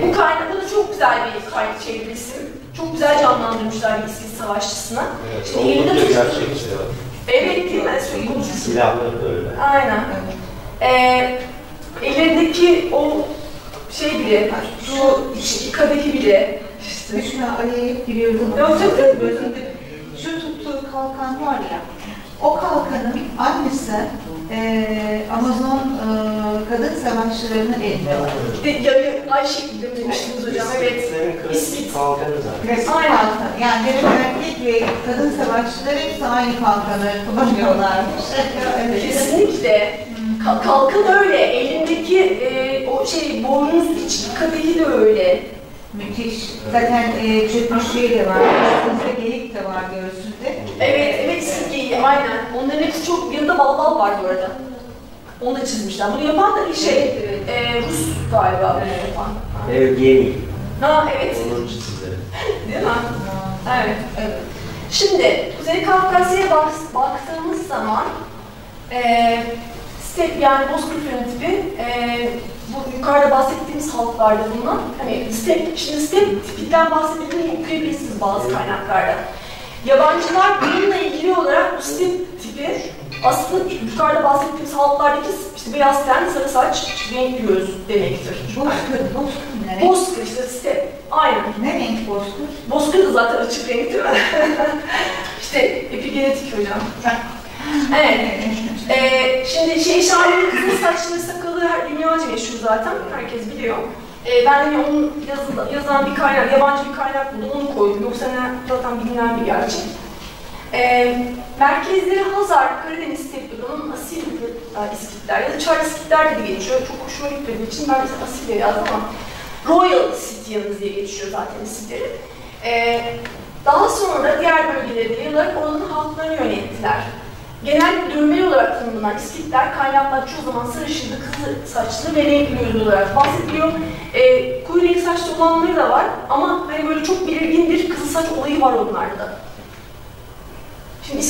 Bu kaynak, bu da çok güzel bir kaynak resim. Çok güzel canlandırmışlar bir İskit savaşçısına. Evet, Şimdi elinde oldukça tuttu. gerçekçi. Evet, değil mi? Silahları da öyle. Aynen. Ellerindeki o şey bile, şu içki kadehi bile. Düşman Ali'ye hep giriyorum. Yok, çok da böyle. Şu tuttuğu kalkan var ya, o kalkanın aynısı Amazon kadın savaşçılarının elinde var. Bir de yarı ay şeklinde demiştiniz hocam, evet. İskitlerin klasik kalkanı zaten. Klasik Aynen. kalkan. Yani demek erkek ve kadın savaşçılar hepsi aynı kalkanı kullanıyorlarmış. Kesinlikle. Kalkan öyle, elindeki o şey boynuz içki kadehi de öyle. Müthiş. Zaten çökmüş şey de var. Üstünde geyik de var göğsünde. Evet, silkeyi, aynen. Onların hepsi çok, yanında bal var bu arada. Onu da çizmişler. Bunu yapan da Rus galiba bunu yapan. Evgeni. Ha, evet. Onun çizimleri. Değil mi? Evet. Şimdi, Kuzey Kafkasya'ya baktığımız zaman step yani bozkır fenotipi bu yukarıda bahsettiğimiz halklarda bulunan hani şimdi step tipinden bahsedildiğini okuyabilirsiniz bazı kaynaklarda. Yabancılar bununla ilgili olarak bu step tipi aslında yukarıda bahsettiğimiz halklardaki işte beyaz ten, sarı saç, renkli göz demektir. Bozkır ne renk? Bozkır işte step. Aynen. Ne renk bozkır? Bozkır da zaten açık renk değil mi? İşte epigenetik hocam. Evet. Şimdi Şahin'in kızıl saçlı ve sakalı dünyaca meşhur zaten. Herkes biliyor. Ben de onun yazan bir kaynak, yabancı bir kaynak buldum, onu koydum. Yoksa zaten bilinen bir gerçek. Merkezleri Hazar, Karadeniz Step'in asil İskitler ya da Çar İskitler de geçiyor. Çok hoşuma gitmediği için ben mesela asil diye yazdım ama Royal Scythians diye geçiyor zaten isimleri. Daha sonra diğer bölgelere yayılarak oranın halklarını yönettiler. Genel dövmeli olarak tanımlanan İskitler kaynaklar çoğu zaman sarışınlı, kızıl saçlı ve renkli gözlü olarak bahsediliyor. Koyu renk saçlı olanları da var ama hani böyle çok belirgin bir kızıl saç olayı var onlarda. Şimdi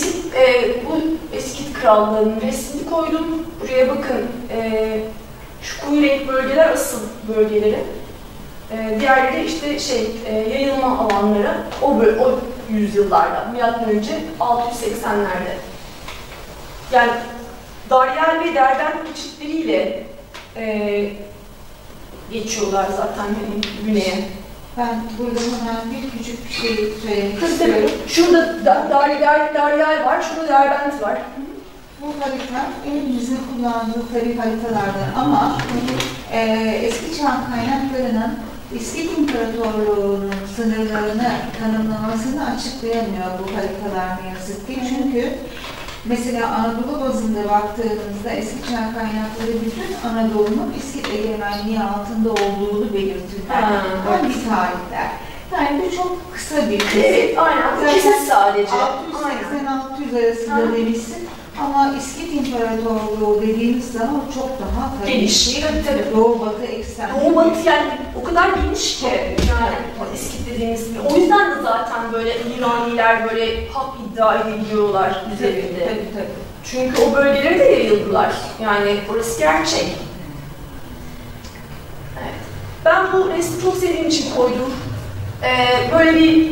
bu İskit krallığının resmini koydum. Buraya bakın. Şu koyu renk bölgeler asıl bölgeleri. Diğerleri işte yayılma alanları o yüzyıllarda, milattan önce 680'lerde. Yani Daryal ve Derbent geçitleriyle geçiyorlar zaten güneye. Ben burada hemen bir küçük bir şey söylemek istiyorum. Şurada Daryal var, şurada Derbent var. Bu harita elimizin kullandığı tarih haritalardan ama eski çağ kaynaklarının İskit İmparatorluğu'nun sınırlarını tanımlamasını açıklayamıyor bu haritalar ne yazık ki. Çünkü mesela Anadolu bazında baktığımızda eski çağ kaynakları bütün Anadolu'nun İskit egemenliği altında olduğunu belirtirler. Hangi tarihler? Yani bu çok kısa bir kesit. Evet, aynen. Kesit sadece. 680-600 arasında demişsin. Ama İskit İmparatorluğu dediğimiz zaman çok daha geniş. Tabii. Doğu Batı eksen. Doğu Batı yani o kadar geniş ki yani İskit dediğimiz gibi. O yüzden de zaten böyle İraniler böyle hak iddia ediliyorlar üzerinde. Tabii. Çünkü o bölgelere de yayıldılar. Yani orası gerçek. Evet. Ben bu resmi çok sevdiğim için koydum. Böyle bir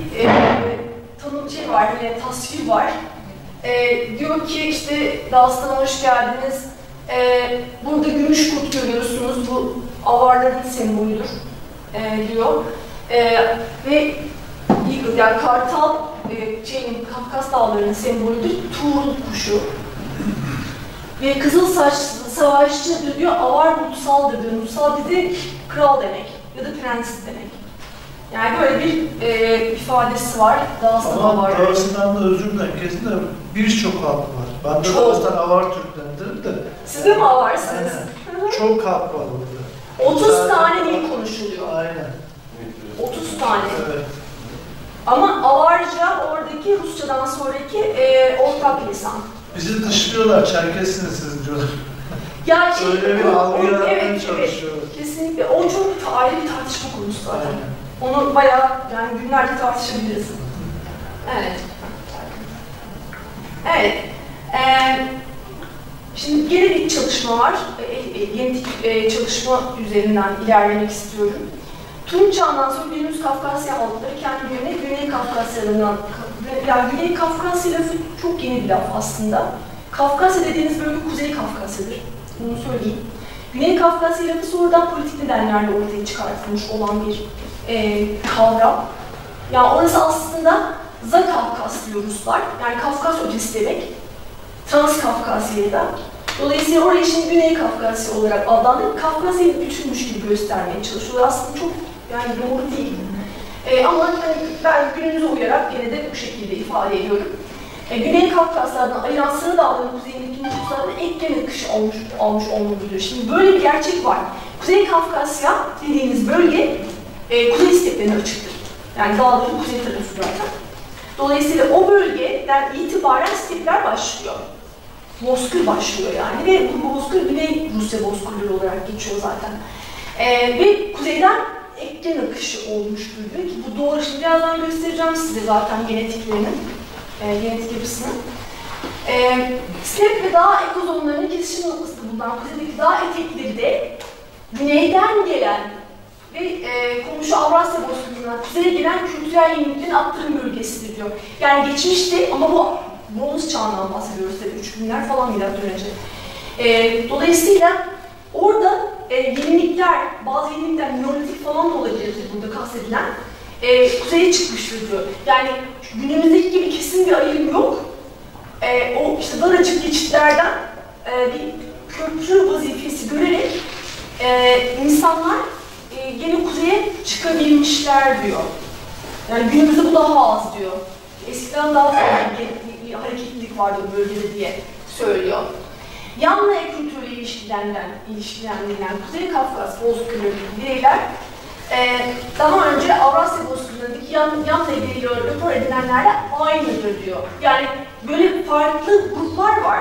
tanım şey var, yine tasvir var. Diyor ki işte Dağıstan'a hoş geldiniz. Burada gümüş kurt görüyorsunuz, bu avarların sembolüdür diyor. Ve yani kartal Kafkas Dağları'nın sembolüdür, Tuğrul kuşu. Ve kızıl saçlı savaşçı diyor, avar mutsaldır diyor. Mutsal dedi kral demek ya da prens demek. Yani böyle bir ifadesi var Dağıstan avar. Ama Dağıstan'da özür dilerim kesin de birçok halk var. Ben de Dağıstan avar Türkleridir de. Siz de mi avarsınız? Aynen. Çok halk var burada. 30 tane dil konuşuluyor. Aynen. 30 tane. Evet. Ama avarca oradaki Rusçadan sonraki ortak lisan. Bizi dışlıyorlar, Çerkessiniz siz diyorlar. Ya öyle bir algı yaratmaya evet, çalışıyoruz. Kesinlikle. O çok ayrı bir tartışma konusu zaten. Onu bayağı yani günlerce tartışabiliriz. Evet. Evet. Şimdi gene bir çalışma var. Genetik çalışma üzerinden ilerlemek istiyorum. Tunç Çağ'dan sonra günümüz Kafkasya halkları kendilerine Güney Kafkasya'dan, yani Güney Kafkasya lafı çok yeni bir laf aslında. Kafkasya dediğiniz bölge Kuzey Kafkasya'dır. Bunu söyleyeyim. Güney Kafkasya lafı sonradan politik nedenlerle ortaya çıkartılmış olan bir kavram. Yani orası aslında Zakafkas diyor Ruslar, yani Kafkas ötesi demek. Transkafkasya'da. Dolayısıyla orayı şimdi Güney Kafkasya olarak adlandırıp Kafkasya'yı bütünmüş gibi göstermeye çalışıyorlar. Aslında çok yani doğru değil. Ama hani ben günümüze uyarak gene de bu şekilde ifade ediyorum. Güney Kafkaslardan ayıran Sarı Dağların kuzeyindeki nüfuslardan eklemek akışı almış olmalıdır. Şimdi böyle bir gerçek var. Kuzey Kafkasya dediğimiz bölge kuzey steplerine açıktır. Yani dağların kuzey tarafı zaten. Dolayısıyla o bölgeden itibaren stepler başlıyor. Bozkır başlıyor yani ve bu bozkır Güney Rusya bozkırları olarak geçiyor zaten. Ve kuzeyden eklen akışı olmuştur diyor ki bu doğru. Şimdi birazdan göstereceğim size zaten genetiklerini, genetik yapısını. Step ve dağ ekozonlarının kesişim noktası bundan kuzeydeki dağ etekleri de güneyden gelen ve komşu Avrasya bozkırından kuzeye gelen kültürel yeniliklerin aktarım bölgesidir diyor. Yani geçmişte ama bu Bronz çağından bahsediyoruz tabii 3000'ler falan milattan önce. Dolayısıyla orada yenilikler, bazı yenilikler neolitik falan da olabilir burada kastedilen kuzeye çıkmıştır diyor. Yani günümüzdeki gibi kesin bir ayrım yok. O işte daracık geçitlerden bir köprü vazifesi görerek insanlar gene kuzeye çıkabilmişler diyor. Yani günümüzde bu daha az diyor. Eskiden daha fazla hareketlilik vardı bölgede diye söylüyor. Yanlaya kültürüyle ilişkilendirilen Kuzey Kafkas bozkırlarındaki bireyler daha önce Avrasya bozkırlarındaki Yanlaya bireyleri rapor edilenlerle aynıdır diyor. Yani böyle farklı gruplar var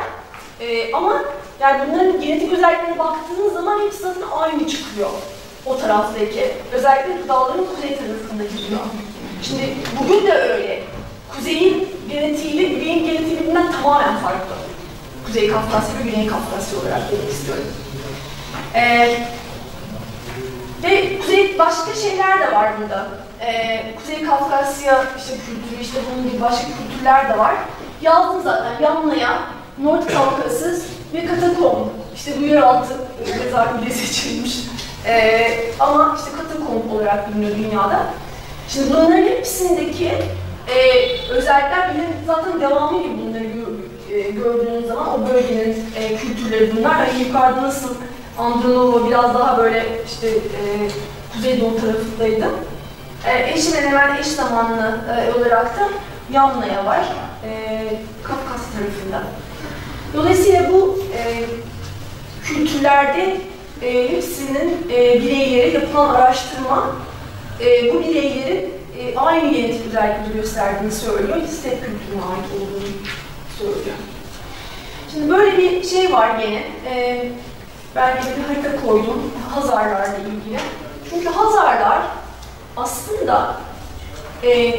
ama yani bunların genetik özelliklerine baktığınız zaman hepsi zaten aynı çıkıyor o taraftaki. Özellikle dağların kuzey tarafındaki diyor. Şimdi bugün de öyle. Kuzeyin genetiğiyle güneyin genetiği birbirinden tamamen farklı. Kuzey Kafkasya ve Güney Kafkasya olarak demek istiyorum. Ve kuzey başka şeyler de var burada. Kuzey Kafkasya işte kültürü, işte bunun gibi başka kültürler de var. Yazdım zaten Yanlaya, North Caucasus ve Katakomb. İşte bu yeraltı mezar bile seçilmiş. Ama işte Katakomb olarak biliniyor dünyada. Şimdi bunların hepsindeki özellikler benim zaten devamı gibi bunları gördüğünüz zaman o bölgenin kültürleri bunlar. Yani yukarıda nasıl Andronova biraz daha böyle işte kuzeydoğu tarafındaydı. Hemen hemen eş zamanlı olarak da Yamnaya var, Kafkas tarafında. Dolayısıyla bu kültürlerde hepsinin bireyleri yapılan araştırma bu bireylerin aynı genetik özellikleri gösterdiğini söylüyor, step kültürüne ait olduğunu söylüyor. Şimdi böyle bir şey var gene, ben bir harita koydum Hazarlarla ilgili. Çünkü Hazarlar aslında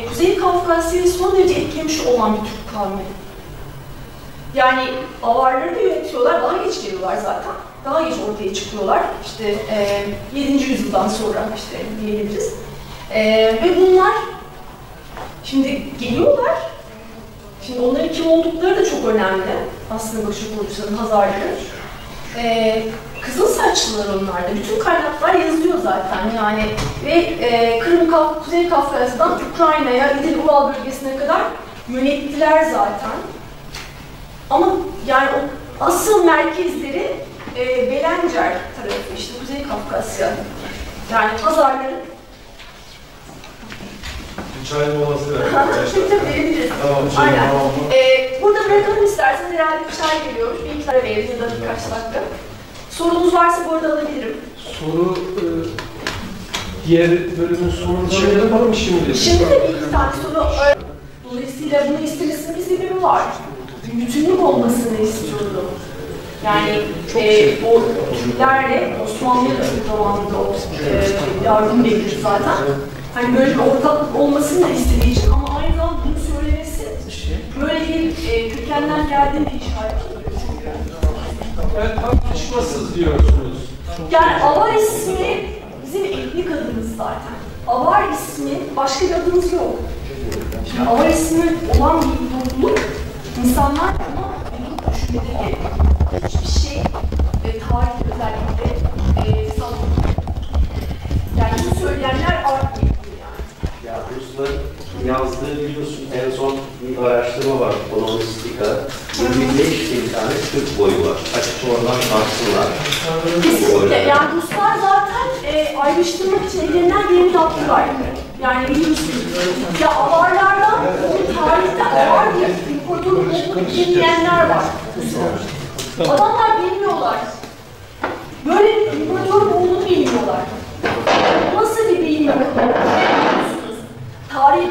Kuzey Kafkasya'yı son derece etkilemiş olan bir Türk kavmi. Yani avarları da yönetiyorlar, daha geç geliyorlar zaten. Daha geç ortaya çıkıyorlar, işte 7. yüzyıldan sonra işte diyebiliriz. Ve bunlar şimdi geliyorlar. Şimdi onların kim oldukları da çok önemli. Aslında başvuruşların, Hazarların. Kızıl saçlılar onlar da. Bütün kaynaklar yazıyor zaten yani. Ve Kuzey Kafkasya'dan Ukrayna'ya, İdil Ural bölgesine kadar yönettiler zaten. Ama yani o asıl merkezleri Belencer tarafı, işte Kuzey Kafkasya. Yani Hazarların. Çay molası ver. Tabii verebiliriz. Tamam, aynen. tamam. Burada bırakalım isterseniz, herhalde bir çay geliyor. Bir iki tane verelim ya da birkaç dakika. Sorunuz varsa bu arada alabilirim. Soru diğer bölümün sonunda mı yapalım şimdi? Şimdi de bir iki tane soru. Dolayısıyla bunu istemesinin bir sebebi var. Bütünlük olmasını istiyordu. Yani o Türklerle Osmanlı'ya da çok zamanında o yardım bekliyor zaten. Hani böyle bir ortaklık olmasını da istediği için, ama aynı zamanda bunu söylemesi böyle bir kökenden geldiğini de işaret ediyor çünkü. Evet, tartışmasız diyorsunuz. Yani Avar ismi bizim etnik adımız zaten. Avar ismi, başka bir adımız yok. Şimdi Avar ismi olan bir topluluk, insanlar ama bir düşünmeleri hiçbir şey tarih özellikle sanmıyor. Yani bunu söyleyenler artmıyor yani. Ya Rusların yazdığı biliyorsun, en son bir araştırma var, Kolonistika. 25 bin tane Türk boyu var. Açık oradan baksınlar. Kesinlikle. Yani Ruslar zaten ayrıştırmak için ellerinden geleni yaptılar. Yani biliyorsunuz. Ya Avarlardan, tarihte Avar bir imparatorluk olduğunu bilmeyenler var. Adamlar bilmiyorlar. Böyle bir imparatorluk olduğunu bilmiyorlar. Nasıl bir bilmiyorlar? Tarih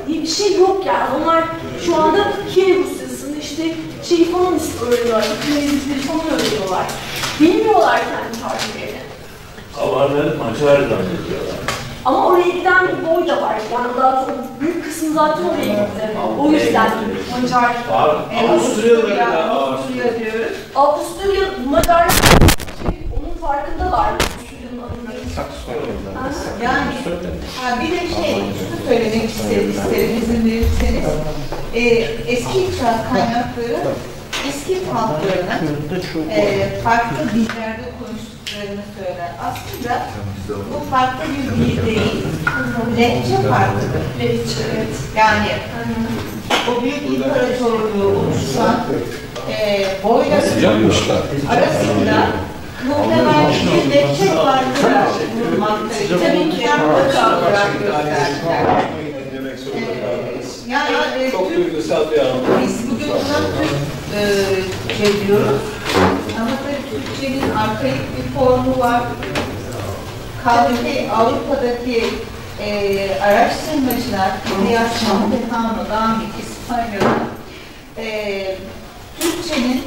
diye bir şey yok yani. Onlar şu anda Kiev Rusyası'nda işte falan öğreniyorlar, İngilizleri falan öğreniyorlar. Bilmiyorlar kendi tarihlerini. Avarları Macar zannediyorlar. Ama oraya giden bir boy da var. Yani daha büyük kısmı zaten oraya gitti. O yüzden Macar. Avusturyalılar da Avusturya diyoruz. Avusturya, Macar onun farkındalar. Avusturya'nın adını. Yani bir de şunu söylemek isterim izin verirseniz. Eski çağ kaynakları eski halklarının farklı dillerde konuştuklarını söyler. Aslında bu farklı bir dil değil, lehçe farklıdır. Lehçe, evet. Yani o büyük imparatorluğu oluşturan boyların arasında muhtemelen bir lehçe farkı bulunmaktadır. Tabii ki mutlaka olarak gösterdiler. Yani çok duygusal bir anlam. biz bugün buna Türkçe diyoruz. Ama tabii Türkçenin arkaik bir formu var. Kaldı ki Avrupa'daki araştırmacılar, Riyaz Mahmut Gambit, İspanyol'da Türkçenin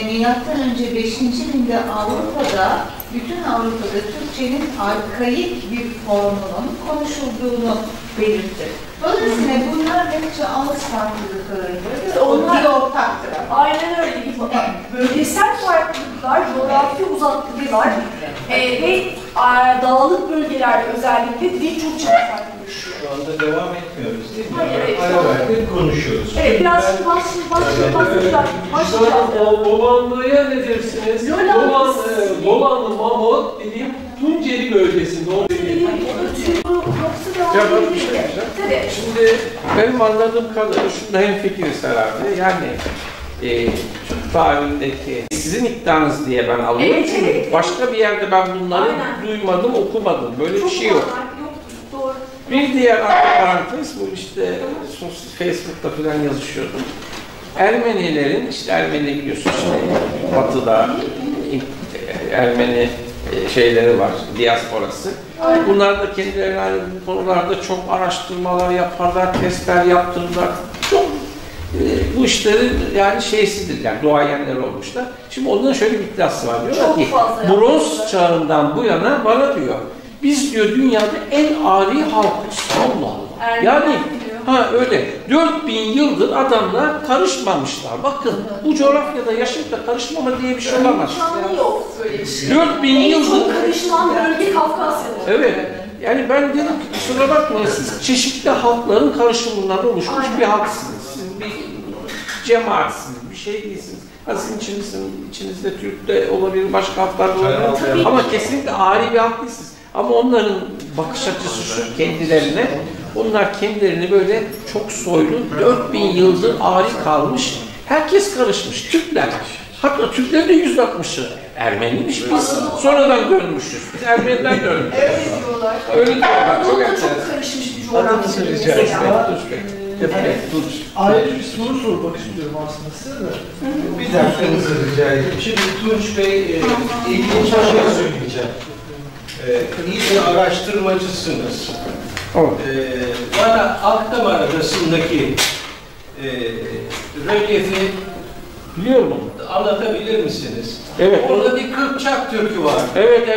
milattan önce 5. binde Avrupa'da, bütün Avrupa'da Türkçenin arkaik bir formunun konuşulduğunu belirtir. Dolayısıyla bunlar lehçe ağız farklılıklarıdır. Onlar bir ortaktır. Aynen öyle. Bölgesel farklılıklar, coğrafi uzaklıklar ve dağlık bölgelerde özellikle dil çok farklılaşıyor. Şu anda devam etmiyoruz değil mi? Hayır, evet. Ara konuşuyoruz. Evet, biraz başlayacağız. Bobanlı'ya ne dersiniz? Bobanlı, Mamut dediğim Tunceli bölgesinde. Şimdi benim anladığım kadarıyla şunda hemfikiriz herhalde. Yani Türk tarihindeki sizin iddianız diye ben alıyorum. Evet, Çünkü evet. başka bir yerde ben bunları Aynen. duymadım, okumadım. Böyle Çok bir şey yok. Doğru. Bir diğer parantez, bu işte Facebook'ta falan yazışıyordum. Ermenilerin, işte Ermeni biliyorsun işte Batı'da Ermeni şeyleri var, diasporası. Bunlar da kendilerine bu konularda çok araştırmalar yaparlar, testler yaptırırlar. Çok bu işlerin yani şeysidir, yani duayenler olmuşlar. Şimdi onların şöyle bir iddiası var, diyorlar ki bronz çağından bu yana bana diyor, biz diyor dünyada en âli halkız. Allah Allah. Yani öyle 4000 yıldır adamlar karışmamışlar. Bakın bu coğrafyada yaşayıp da karışmama diye bir şey olamaz. İmkanı yok böyle bir şey. 4000 yıldır. En çok karışılan bölge Kafkasya'dır. Evet. Yani ben dedim ki kusura bakmayın siz çeşitli halkların karışımından oluşmuş bir halksınız. Siz bir cemaatsiniz, bir şey değilsiniz. Sizin içinizde Türk de olabilir, başka halklar da olabilir. Ama kesinlikle ari bir halk değilsiniz. Ama onların bakış açısı şu kendilerine, onlar kendilerini böyle çok soylu, 4000 yıldır ari kalmış, herkes karışmış, Türkler. Hatta Türklerin de %60'ı Ermeniymiş, biz sonradan görmüşüz. Biz Ermeniler görmüşüz. Öyle diyorlar. Öyle diyorlar, çok Çok enteresan. karışmış bir Adını coğrafya. söyleyeceğim. mesela. Evet, ayrıca bir soru sormak istiyorum aslında size de. Bir dakikanızı rica edeyim. Şimdi Tunç Bey, ilginç bir şey söyleyeceğim. İyi bir araştırmacısınız. Bana Akdamar Adası'ndaki reliefi Biliyorum onu. anlatabilir misiniz? Evet. Orada bir Kıpçak Türk'ü var. Evet.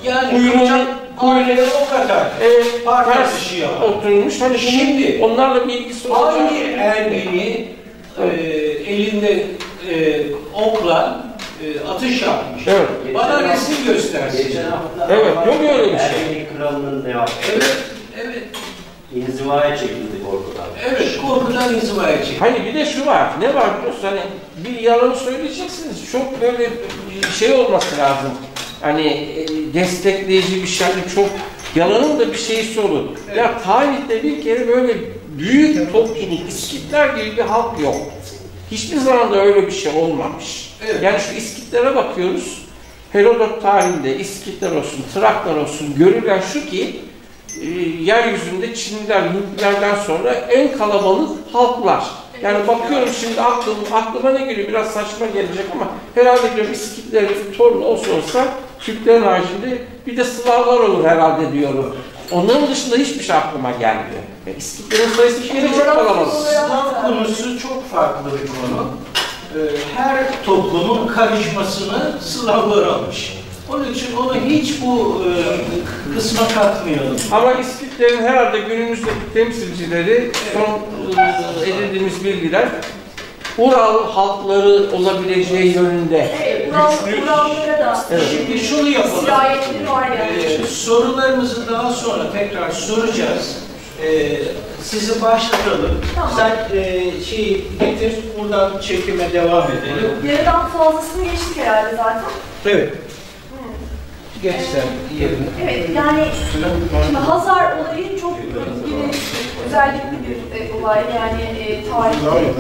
Yani Kuyruğu- Kıpçak aileleri o kadar. Evet, Parti ters dışı yapar. oturmuş. Hani Şimdi onlarla bir ilgisi olacak. hangi Ermeni elinde okla atış yapmış? Evet. Bana resim göstersin. Geçen hafta Evet, yok öyle bir şey. Ermeni kralının ne yaptı? Evet. İnzivaya çekildi korkudan. Evet, korkudan inzivaya çekildi. Hani bir de şu var, ne var biliyorsun hani bir yalanı söyleyeceksiniz, çok böyle şey olması lazım. Hani destekleyici bir şey, çok yalanın da bir şeysi olur. Evet. Ya tarihte bir kere böyle büyük topluluk, İskitler gibi bir halk yok. Hiçbir zaman da öyle bir şey olmamış. Evet. Yani şu İskitlere bakıyoruz, Herodot tarihinde İskitler olsun, Traklar olsun görülen şu ki, yeryüzünde Çinliler, Hintlilerden sonra en kalabalık halklar. Yani bakıyorum şimdi aklıma ne geliyor, biraz saçma gelecek ama herhalde diyorum İskitlerin torunu olsa Türklerin haricinde bir de Slavlar olur herhalde diyorum. Onların dışında hiçbir şey aklıma gelmiyor. İskitlerin sayısı bir kere çok kalabalık. Slav konusu çok farklı bir konu. Her toplumun karışmasını Slavlar almış. Onun için onu hiç bu kısma katmayalım. Ama İskitlerin herhalde günümüzdeki temsilcileri son edindiğimiz bilgiler Ural halkları olabileceği yönünde. Urallara da Şimdi şunu yapalım. sirayetleri var yani. Sorularımızı daha sonra tekrar soracağız. Sizi başlatalım. Tamam. Sen şeyi getir, buradan çekime devam edelim. Yarıdan fazlasını geçtik herhalde zaten. Evet. Geç sen yerine. Evet, yani şimdi Hazar olayı çok yine özellikli bir olay yani tarihte.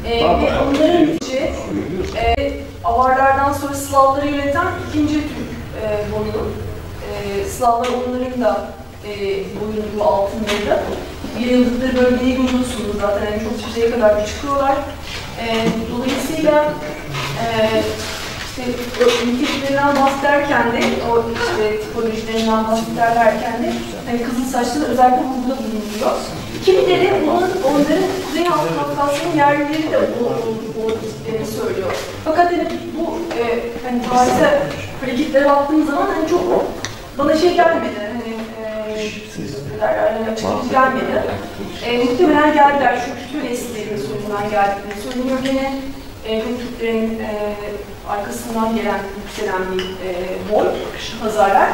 Ve onların önce Avarlardan sonra Slavları yöneten ikinci Türk Bolu. Slavlar onların da boyunluğu altındaydı. Yayıldıkları bölgeyi görüyorsunuz zaten yani çok kuzeye kadar çıkıyorlar. Dolayısıyla niteliklerinden bahsederken de, o tipolojilerinden bahsederlerken de hani kızıl saçlı özellikle vurguda bulunuyor. Kimileri onların Kuzey Kafkasya'nın yerlileri de o söylüyor. Fakat hani bu hani tarihte hareketlere baktığım zaman hani çok bana şey gelmedi, hani açıkçası gelmedi. Muhtemelen geldiler çünkü Türklerin soyundan geldikleri söyleniyor gene. Türklerin arkasından gelen, yükselen bir boy, Hazarlar.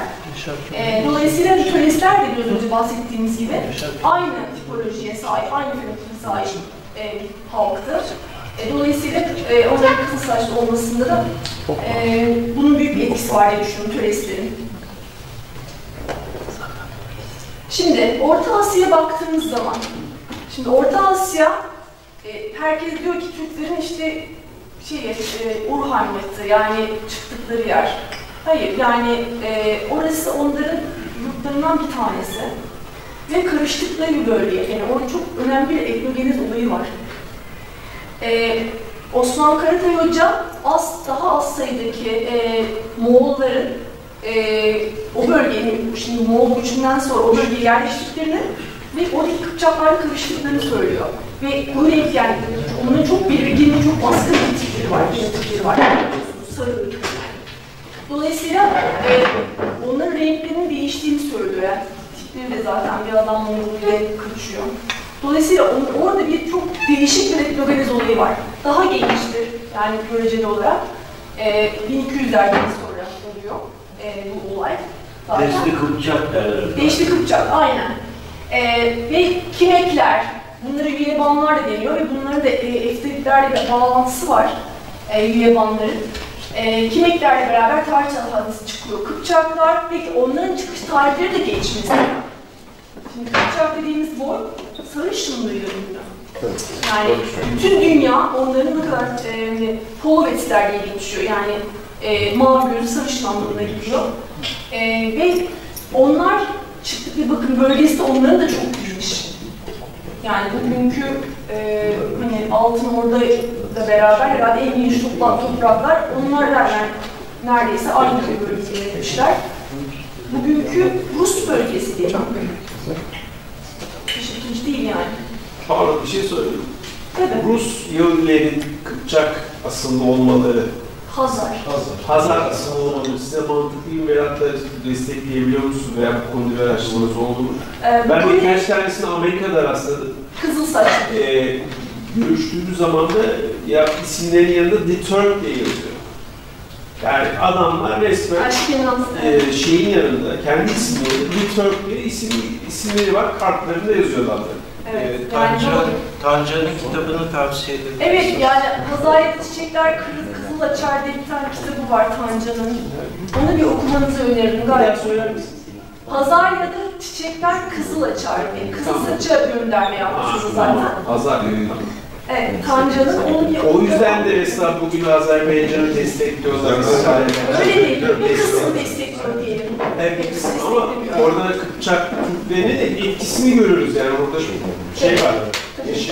Dolayısıyla Töresler de biraz önce bahsettiğimiz gibi aynı tipolojiye sahip, aynı fenotipe sahip bir halktır. Dolayısıyla onların kızıl saçlı olmasında da bunun büyük bir etkisi var diye düşünüyorum Töreslerin. Şimdi Orta Asya'ya baktığımız zaman, şimdi Orta Asya, herkes diyor ki Türklerin işte Urheimet'tir yani çıktıkları yer. Hayır yani orası onların yurtlarından bir tanesi ve karıştıkları bir bölge. Yani orada çok önemli bir etnogeniz olayı var. Osman Karatay Hoca daha az sayıdaki Moğolların o bölgenin, şimdi Moğol göçünden sonra o bölgeye yerleştiklerini ve oradaki Kıpçaklarla karıştıklarını söylüyor. Ve bu renk yani onların çok belirgin, çok baskın bir tipleri var, genotipleri var. Sarı ırk. Dolayısıyla onların renklerinin değiştiğini söylüyor. Yani tipleri de zaten bir adam Moğol'uyla karışıyor. Dolayısıyla orada bir çok değişik bir etnogeniz olayı var. Daha geniştir yani göreceli olarak. 1200'lerden sonra oluyor bu olay. zaten. Deşli Kıpçak derler. Deşli Kıpçak, aynen. Ve Kimekler, bunlara Yüyebanlar da deniyor ve bunların da Efteliklerle bir bağlantısı var, Yüyebanların. Kimeklerle beraber tarih hadisi çıkıyor. Kıpçaklar, peki onların çıkış tarihleri de geç mesela. Şimdi Kıpçak dediğimiz boy, sarışınlığıyla ünlü. Yani bütün dünya onların ne kadar Polovetler diye geçiyor. Yani mavi gözlü sarışın anlamına geliyor. Ve onlar çıktık ve bakın bölgesi de onların da çok geniş. Yani bugünkü hani Altın Orda'yla beraber herhalde en geniş topraklar onlarla yani neredeyse aynı bölgeye yetmişler. Bugünkü Rus bölgesi diye çok hiç değil yani. Pardon, bir şey söyleyeyim. Tabii. Rus Yahudilerin Kıpçak asıllı olmaları, Hazar. Hazar asıllı olmaları size mantıklı bir veyahut da destekleyebiliyor musunuz veya bu konuda bir araştırmanız oldu mu? Ben birkaç tanesini Amerika'da rastladım. Kızılsaç. Görüştüğümüz zaman da ya isimlerin yanında The Turk diye yazıyor. Yani adamlar resmen şeyin yanında, kendi isimleri, The Turk diye isimleri var, kartlarında yazıyorlar. Evet, Tanca'nın kitabını tavsiye ederim. Evet, yani Hazar'da Çiçekler Kızıl Açar diye bir tane kitabı var Tanca'nın. Onu bir okumanızı öneririm gayet. Söyler misiniz? Hazar'da Çiçekler Kızıl Açar diye. Kızılsaç'a gönderme yapmışız zaten. Hazar. Evet, Tanca'nın onu bir O yüzden de mesela bugün Azerbaycan'ı destekliyorlar. Öyle değil, bir kısmını destekliyor diyelim. Evet, ama orada Kıpçak Türklerinin etkisini görürüz yani orada şey var.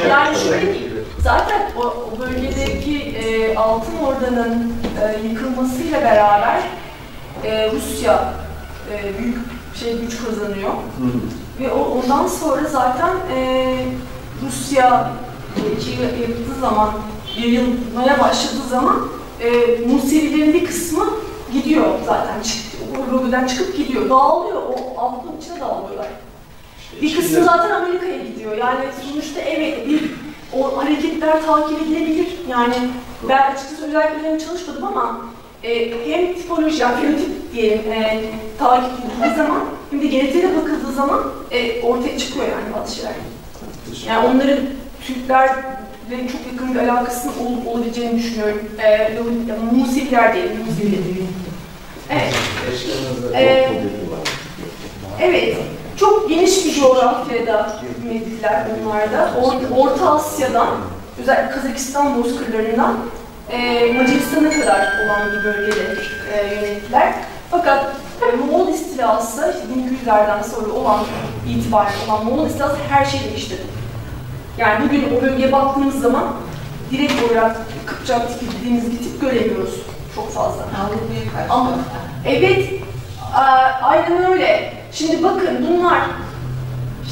Yani şöyle değil, zaten o bölgedeki Altın Orda'nın yıkılmasıyla beraber Rusya büyük güç kazanıyor. Ve ondan sonra zaten Rusya yaptığı zaman, yayılmaya başladığı zaman Musevilerin bir kısmı gidiyor zaten, o bölgeden çıkıp gidiyor, dağılıyor, o altın içine dağılıyorlar. Bir kısmı zaten Amerika'ya gidiyor, yani sonuçta evet, o hareketler takip edilebilir. Yani ben açıkçası özellikle çalışmadım ama hem tipoloji, yani fenotip diyelim, takip edildiği zaman, hem de genetiğe bakıldığı zaman ortaya çıkıyor yani bazı şeyler. Yani onların Türklerle çok yakın bir alakasının olabileceğini düşünüyorum. Museviler diyelim, Museviler diyelim. Evet. Evet. Çok geniş bir coğrafyada hükmettiler onlarda. Orta Asya'dan, özellikle Kazakistan bozkırlarından Macaristan'a kadar olan bir bölgede yönettiler. Fakat Moğol istilası, işte 1200'lerden sonra olan itibariyle olan Moğol istilası her şeyi değiştirdi. Yani bugün o bölgeye baktığımız zaman direkt olarak Kıpçak tipi dediğimiz bir tip göremiyoruz çok fazla. Ama evet, aynen öyle. Şimdi bakın bunlar,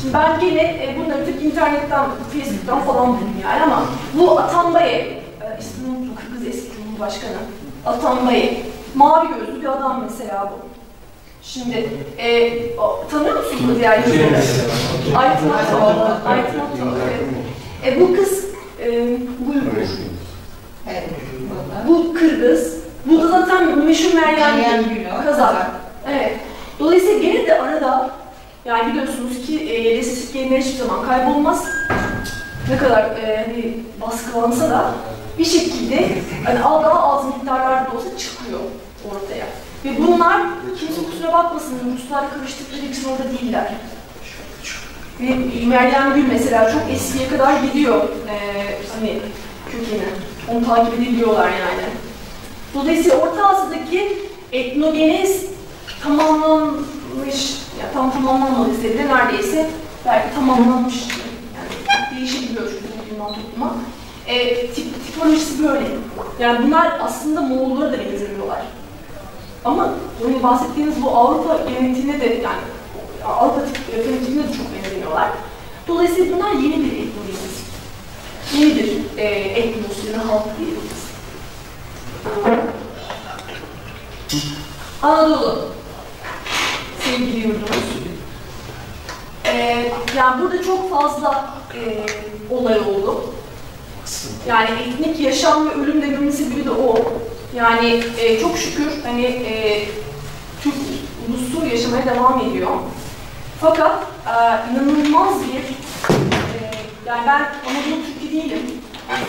şimdi ben gene bunları tık internetten, Facebook'tan falan buldum yani ama bu Atambayev, İstanbul Kırgız eski Cumhurbaşkanı Atambayev, mavi gözlü bir adam mesela bu. Şimdi tanıyor musunuz diğer yüzünü? Aytun bu kız Uygur. Bu Kırgız. Bu da zaten meşhur Meryem Gül, Kazak. Evet. Dolayısıyla gene de arada, yani biliyorsunuz ki yerleşik kelimeler hiçbir zaman kaybolmaz. Ne kadar hani baskılansa da bir şekilde hani daha az miktarlarda da olsa çıkıyor ortaya. Ve bunlar kimse kusura bakmasın, Ruslar karıştıkları için orada değiller. Ve Meryem Gül mesela çok eskiye kadar gidiyor hani kökeni. Onu takip edebiliyorlar yani. Dolayısıyla Orta Asya'daki etnogenez tamamlanmış, ya tam tamamlanmadıysa bile neredeyse belki tamamlanmış. Yani değişebiliyor çünkü toplumdan topluma. Tipolojisi böyle. Yani bunlar aslında Moğollara da benzemiyorlar. Ama hani bahsettiğimiz bu Avrupa genetiğine de, yani Avrupa genetiğine de çok benzemiyorlar. Dolayısıyla bunlar yeni bir etnolojimiz. Yeni bir etnolojinin halk diyebiliriz. Anadolu, sevgili yurdumuz. Yani burada çok fazla olay oldu. Yani etnik yaşam ve ölüm dememin sebebi de o. Yani çok şükür hani Türk ulus kurgusu yaşamaya devam ediyor. Fakat inanılmaz bir, yani ben Anadolu Türk'ü değilim.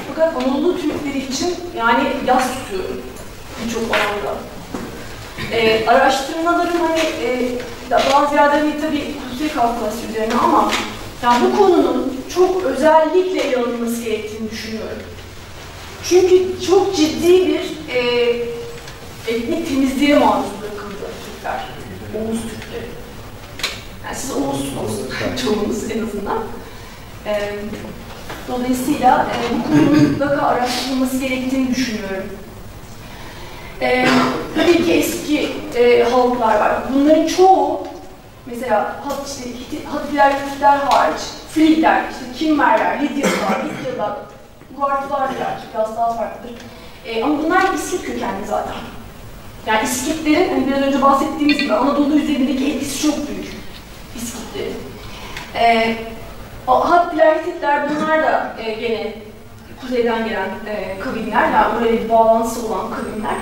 Fakat Anadolu Türkleri için yani yas tutuyorum birçok alanda. Araştırmalarım hani daha ziyade hani tabii Kuzey Kafkasya üzerine ama yani bu konunun çok özellikle ele alınması gerektiğini düşünüyorum. Çünkü çok ciddi bir etnik temizliğe maruz bırakıldı Türkler, Oğuz Türkleri. Yani siz Oğuzsunuz, çoğunuz en azından. Dolayısıyla bu konunun mutlaka araştırılması gerektiğini düşünüyorum. Tabii ki eski halklar var. Bunların çoğu, mesela Hatiler hariç, Frigler, işte Kimmerler, Lidyalılar, Urartular biraz daha farklıdır. Ama bunlar İskit kökenli zaten. Yani İskitlerin, hani biraz önce bahsettiğimiz gibi Anadolu üzerindeki etkisi çok büyük İskitlerin. Hatiler, Hititler bunlar da gene kuzeyden gelen kavimler, yani oraya bir bağlantısı olan kavimler.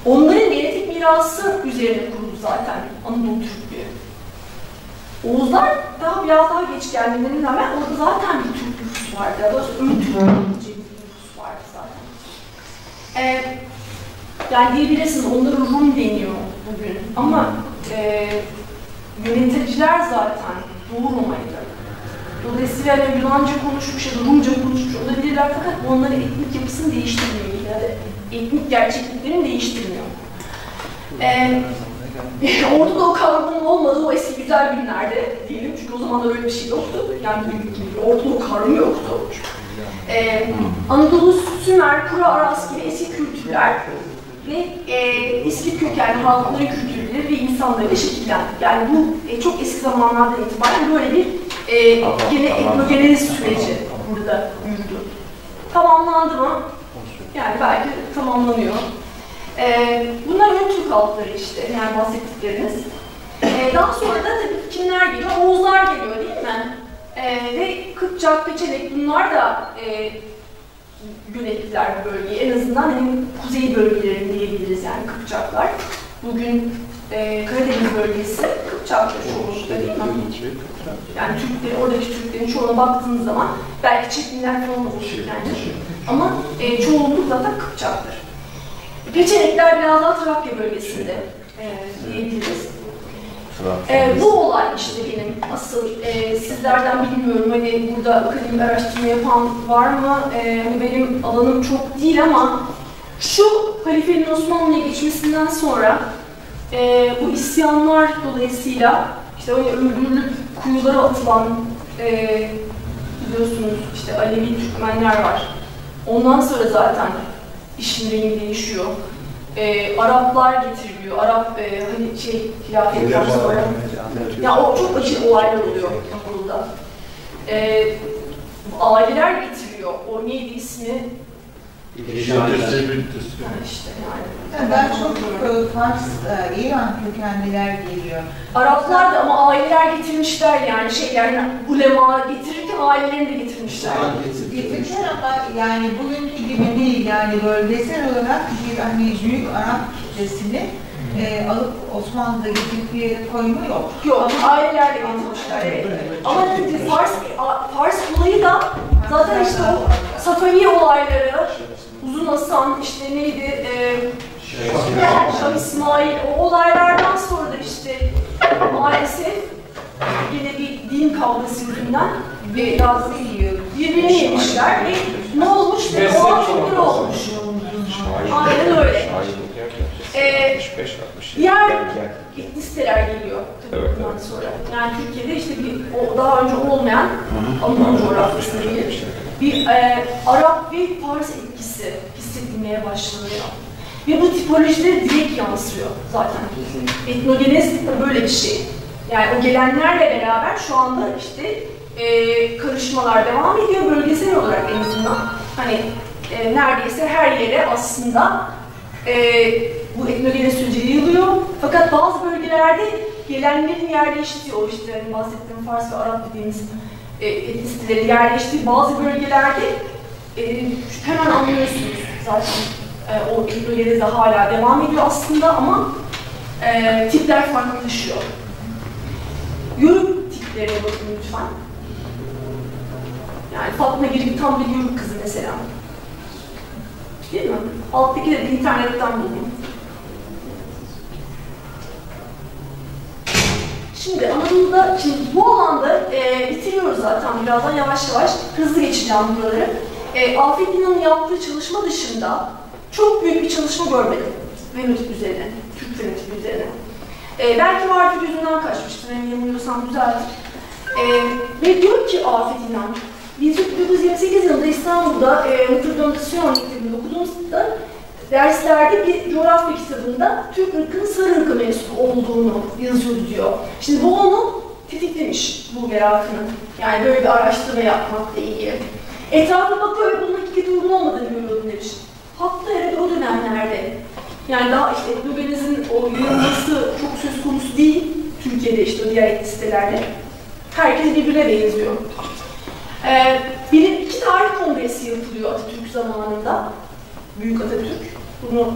Onların genetik mirası üzerine kuruldu zaten Anadolu Türklüğü. Oğuzlar biraz daha geç geldiğinden rağmen orada zaten bir Türk nüfusu vardı. Ya da ön Türk nüfusu vardı zaten. Yani diyebilirsiniz onlara Rum deniyor bugün ama yöneticiler zaten Doğu Roma'ydı. Dolayısıyla Yunanca konuşmuş ya da Rumca konuşmuş olabilirler fakat onların etnik yapısını değiştirmiyor. Yani etnik gerçekliklerini değiştirmiyor. Orada da o kavramın olmadığı o eski güzel günlerde diyelim çünkü o zaman da öyle bir şey yoktu. Yani bugünkü gibi orada o kavram yoktu. Anadolu, Sümer, Kura, Aras gibi eski kültürler ve İskit kökenli halkların kültürleri ve insanlarıyla şekillendi. Yani bu çok eski zamanlardan itibaren böyle bir gene etnogenez süreci burada yürüdü. Tamamlandı mı? Yani belki tamamlanıyor. Bunlar ön Türk halkları işte, yani bahsettikleriniz. Daha sonra da tabii kimler geliyor? Oğuzlar geliyor değil mi? Ve Kıpçak, Peçenek bunlar da yönettiler bu bölgeyi. En azından hani kuzey bölgelerinde diyebiliriz yani Kıpçaklar. Bugün Karadeniz bölgesi Kıpçaklar çoğunlukla değil mi? Yani Türkleri, oradaki Türklerin çoğuna baktığınız zaman belki Çetinler falan olur yani. Ama çoğunluk zaten Kıpçaktır. Peçenekler biraz daha Trakya bölgesinde diyebiliriz. Bu olay işte benim asıl, sizlerden bilmiyorum hani burada akademik araştırma yapan var mı? Hani benim alanım çok değil ama şu halifenin Osmanlı'ya geçmesinden sonra bu isyanlar dolayısıyla işte öyle öldürülüp kuyulara atılan biliyorsunuz işte Alevi Türkmenler var. Ondan sonra zaten işin rengi değişiyor. Araplar getiriliyor. Arap hani hilafetler sonra. Ya o çok acı olaylar oluyor Anadolu'da. Aileler getiriyor. O neydi ismi? İşte yani. Ben çok Fars, İran kökenliler geliyor. Araplar da ama aileler getirmişler yani yani ulema getirirken ailelerini de getirmişler. Getirmişler ama yani bugünkü gibi değil yani bölgesel olarak bir hani büyük Arap kitlesini alıp Osmanlı'da getirip bir yere koyma yok. Yok, aileler de getirmişler evet. Ama Fars olayı da zaten işte o Safavi olayları, Uzun Hasan, işte neydi, Şah İsmail, o olaylardan sonra da işte maalesef yine bir din kavgası yüzünden birbirini yemişler ve ne olmuş? Olan Türkler olmuş. Aynen öyle. Diğer listeler geliyor bundan sonra. Yani Türkiye'de işte daha önce olmayan Anadolu coğrafyasında bir Arap ve Fars etkisi hissedilmeye başlanıyor. Ve bu tipolojide direkt yansıyor zaten. Etnogenez böyle bir şey. Yani o gelenlerle beraber şu anda işte karışmalar devam ediyor bölgesel olarak en azından. Hani neredeyse her yere aslında bu etnogenez süreci yayılıyor. Fakat bazı bölgelerde gelenlerin yerleştiği, o işte hani bahsettiğim Fars ve Arap dediğimiz etnisitelerin yerleştiği bazı bölgelerde hemen anlıyorsunuz zaten o etnogenez de hala devam ediyor aslında ama Tipler farklılaşıyor. Yörük tiplerine bakın lütfen. Yani Fatma Girik tam bir yörük kızı mesela. Değil mi? Alttaki de internetten buldum. Şimdi Anadolu'da, şimdi bu alanda bitiriyoruz zaten birazdan yavaş yavaş hızlı geçeceğim buraları. Afet İnan'ın yaptığı çalışma dışında çok büyük bir çalışma görmedim fenotip üzerine, Türk fenotipi üzerine. Belki vardır gözünden kaçmıştır, yanılıyorsam düzeltir. Ve diyor ki Afet İnan, 1928 yılında İstanbul'da Notre Dame de Sion kitabını okuduğumuzda derslerde bir coğrafya kitabında Türk ırkının Sarı ırkı mensubu olduğunu yazıyordu diyor. Şimdi bu onu tetiklemiş, bu merakını. Yani böyle bir araştırma yapmakla ilgili. Etrafına bakıyor ve bunun hakikati uygun olmadığını görüyorum demiş. Hatta evet o dönemlerde, yani daha işte etnogenezin o yayılması çok söz konusu değil, Türkiye'de işte o diğer etnisitelerde. Herkes birbirine benziyor. İki tarih kongresi yapılıyor Atatürk zamanında. Büyük Atatürk. Bunu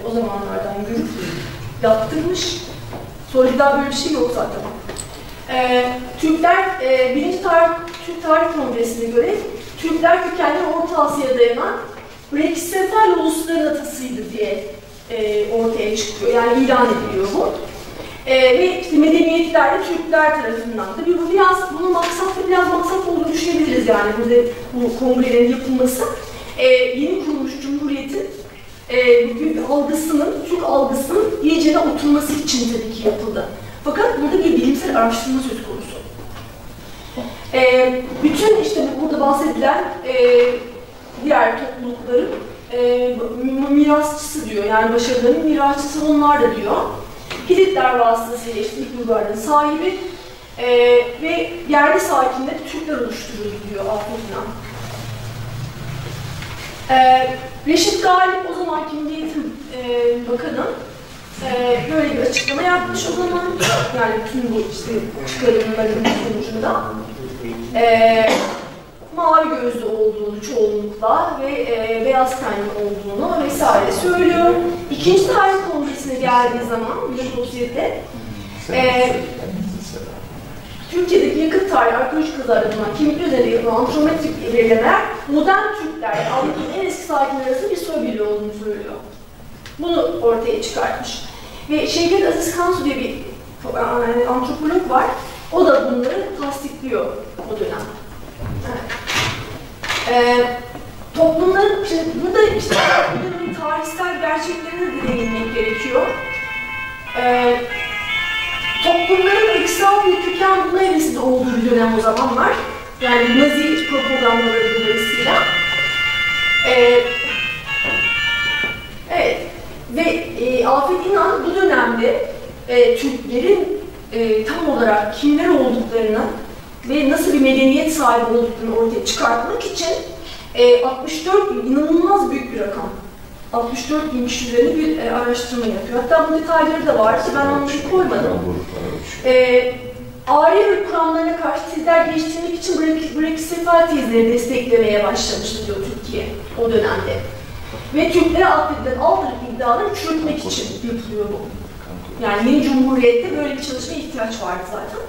o zamanlardan görüp yaptırmış. Sonra bir daha böyle bir şey yok zaten. Türkler, birinci Türk Tarih Kongresi'ne göre Türkler kökenleri Orta Asya'ya dayanan Breksefal ulusların atasıydı diye ortaya çıkıyor. Yani ilan ediliyor bu. Ve işte medeniyetler de Türkler tarafından da bunun maksat olduğunu düşünebiliriz yani burada bu kongrelerin yapılması. Yeni kurulmuş Cumhuriyet'in Türk algısının iyicene oturması için tabii ki yapıldı. Fakat burada bir bilimsel araştırma söz konusu. Bütün işte burada bahsedilen diğer toplulukların mirasçısı diyor, yani başarılarının mirasçısı onlar da diyor. Hititler vasıtasıyla işte ilk uygarlığın sahibi ve yerli sakinleri Türkler oluşturur diyor Afet İnan. Reşit Galip o zamanki Milli Eğitim Bakanı böyle bir açıklama yapmış o zaman. Yani bütün bu işte çıkarımların sonucunda. Mavi gözlü olduğunu çoğunlukla ve beyaz tenli olduğunu vesaire söylüyor. İkinci Tarih Kongresi'ne geldiği zaman 1937'de Türkiye'deki yakın tarih arkeolojik kazılar adına kimlik üzerinde yapılan antrometrik belirlemeler modern Türkler, Avrupa'nın en eski sakinler arasında bir soy birliği olduğunu söylüyor. Bunu ortaya çıkartmış. Ve Şevket Aziz Kansu diye bir antropolog var. O da bunları tasdikliyor o dönem. Evet. Toplumların, şimdi burada işte bir tarihsel gerçeklerine de değinmek gerekiyor. Toplumların ırksal bir köken bulma evresinde olduğu bir dönem o zamanlar. Yani Nazi propagandaları dolayısıyla. Evet. Ve Afet İnan bu dönemde Türklerin tam olarak kimler olduklarını ve nasıl bir medeniyet sahibi olduklarını ortaya çıkartmak için 64 bin, inanılmaz büyük bir rakam. 64 bin kişi üzerine bir araştırma yapıyor. Hatta bu detayları da var ki ben onları koymadım. Arya ve kuramlarına karşı tezler geliştirmek için Breksefal tezleri desteklemeye başlamıştı diyor Türkiye o dönemde. Ve Türklere atfedilen alt ırk iddiaları çürütmek için yapılıyor bu. Yani yeni Cumhuriyet'te böyle bir çalışmaya ihtiyaç vardı zaten.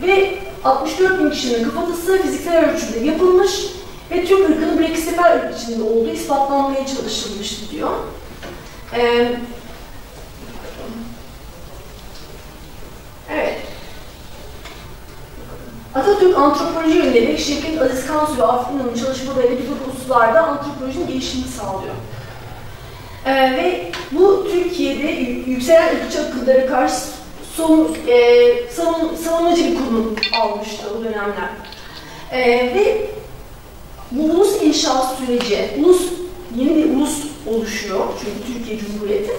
Ve 64 bin kişinin kafatası fiziksel ölçüde yapılmış ve Türk ırkının Breksefal ırk içinde olduğu ispatlanmaya çalışılmıştı diyor. Evet. Atatürk antropoloji yönelik Şevket Aziz Kansu ve Afet İnan'ın çalışmalarıyla bir hususlarda antropolojinin gelişimini sağlıyor. Ve bu Türkiye'de yükselen ırkçı akıllara karşı savunmacı bir konum almıştı o dönemler. Ve bu ulus inşaat süreci, yeni bir ulus oluşuyor çünkü Türkiye Cumhuriyeti.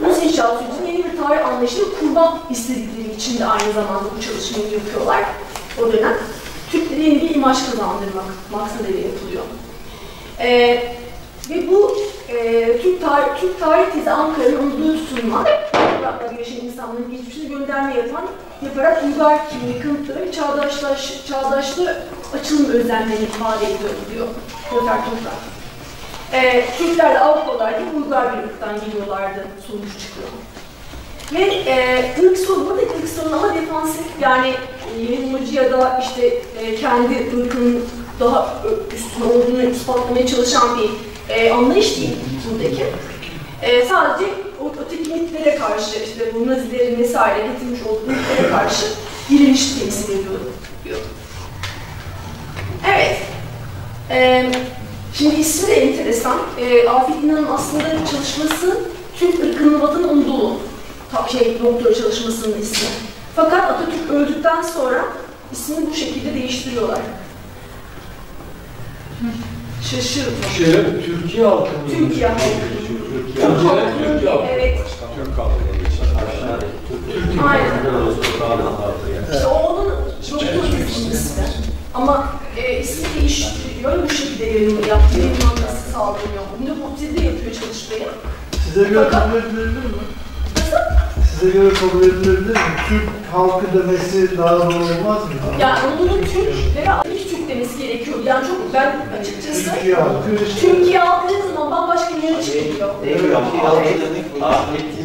Ulus inşaat sürecinin yeni bir tarih anlayışını kurmak istedikleri için de aynı zamanda bu çalışmayı yapıyorlar o dönem. Türklere yeni bir imaj kazandırmak maksadıyla yapılıyor. Ve bu Türk tarih tezi Ankara'nın unuttuğu tutunma, topraklarda yaşayan insanların geçmişine gönderme yaparak uygar kimliği kanıtları ve çağdaşlığı açılım özlemlerini ifade ediyor diyor Lothar Toprak. Türkler de Avrupalılar gibi uygar bir ırktan geliyorlardı sonuç çıkıyor. Ve ırk sorunu, buradaki ırk sorunu ama defansif, yani yayılmacı ya da işte kendi ırkının daha üstün olduğunu ispatlamaya çalışan bir anlayış değil buradaki. Sadece o öteki mitlere karşı, işte bu Nazilerin vesaire getirmiş olduğu mitlere karşı direnişi temsil ediyor diyor. Evet. Şimdi ismi de enteresan. Afet İnan'ın aslında çalışması Türk ırkının vatan umduğu doktora çalışmasının ismi. Fakat Atatürk öldükten sonra ismini bu şekilde değiştiriyorlar. Şaşırdım. Türkiye halkı. Türkiye halkı. Evet. Türk halkı. Aynen. İşte onun doktor ismi. Ama ismi değiştiriyor, bu şekilde yayınlanması sağlanıyor. 1937'de yapıyor çalışmayı. Size göre kabul edilebilir mi? Size göre kabul edilebilir mi? Türk halkı demesi daha doğru olmaz mı? Yani onun Türk demesi gerekiyor. Yani çok ben açıkçası Türkiye halkı dediği zaman bambaşka bir yere çıkıyor. Evet. Afet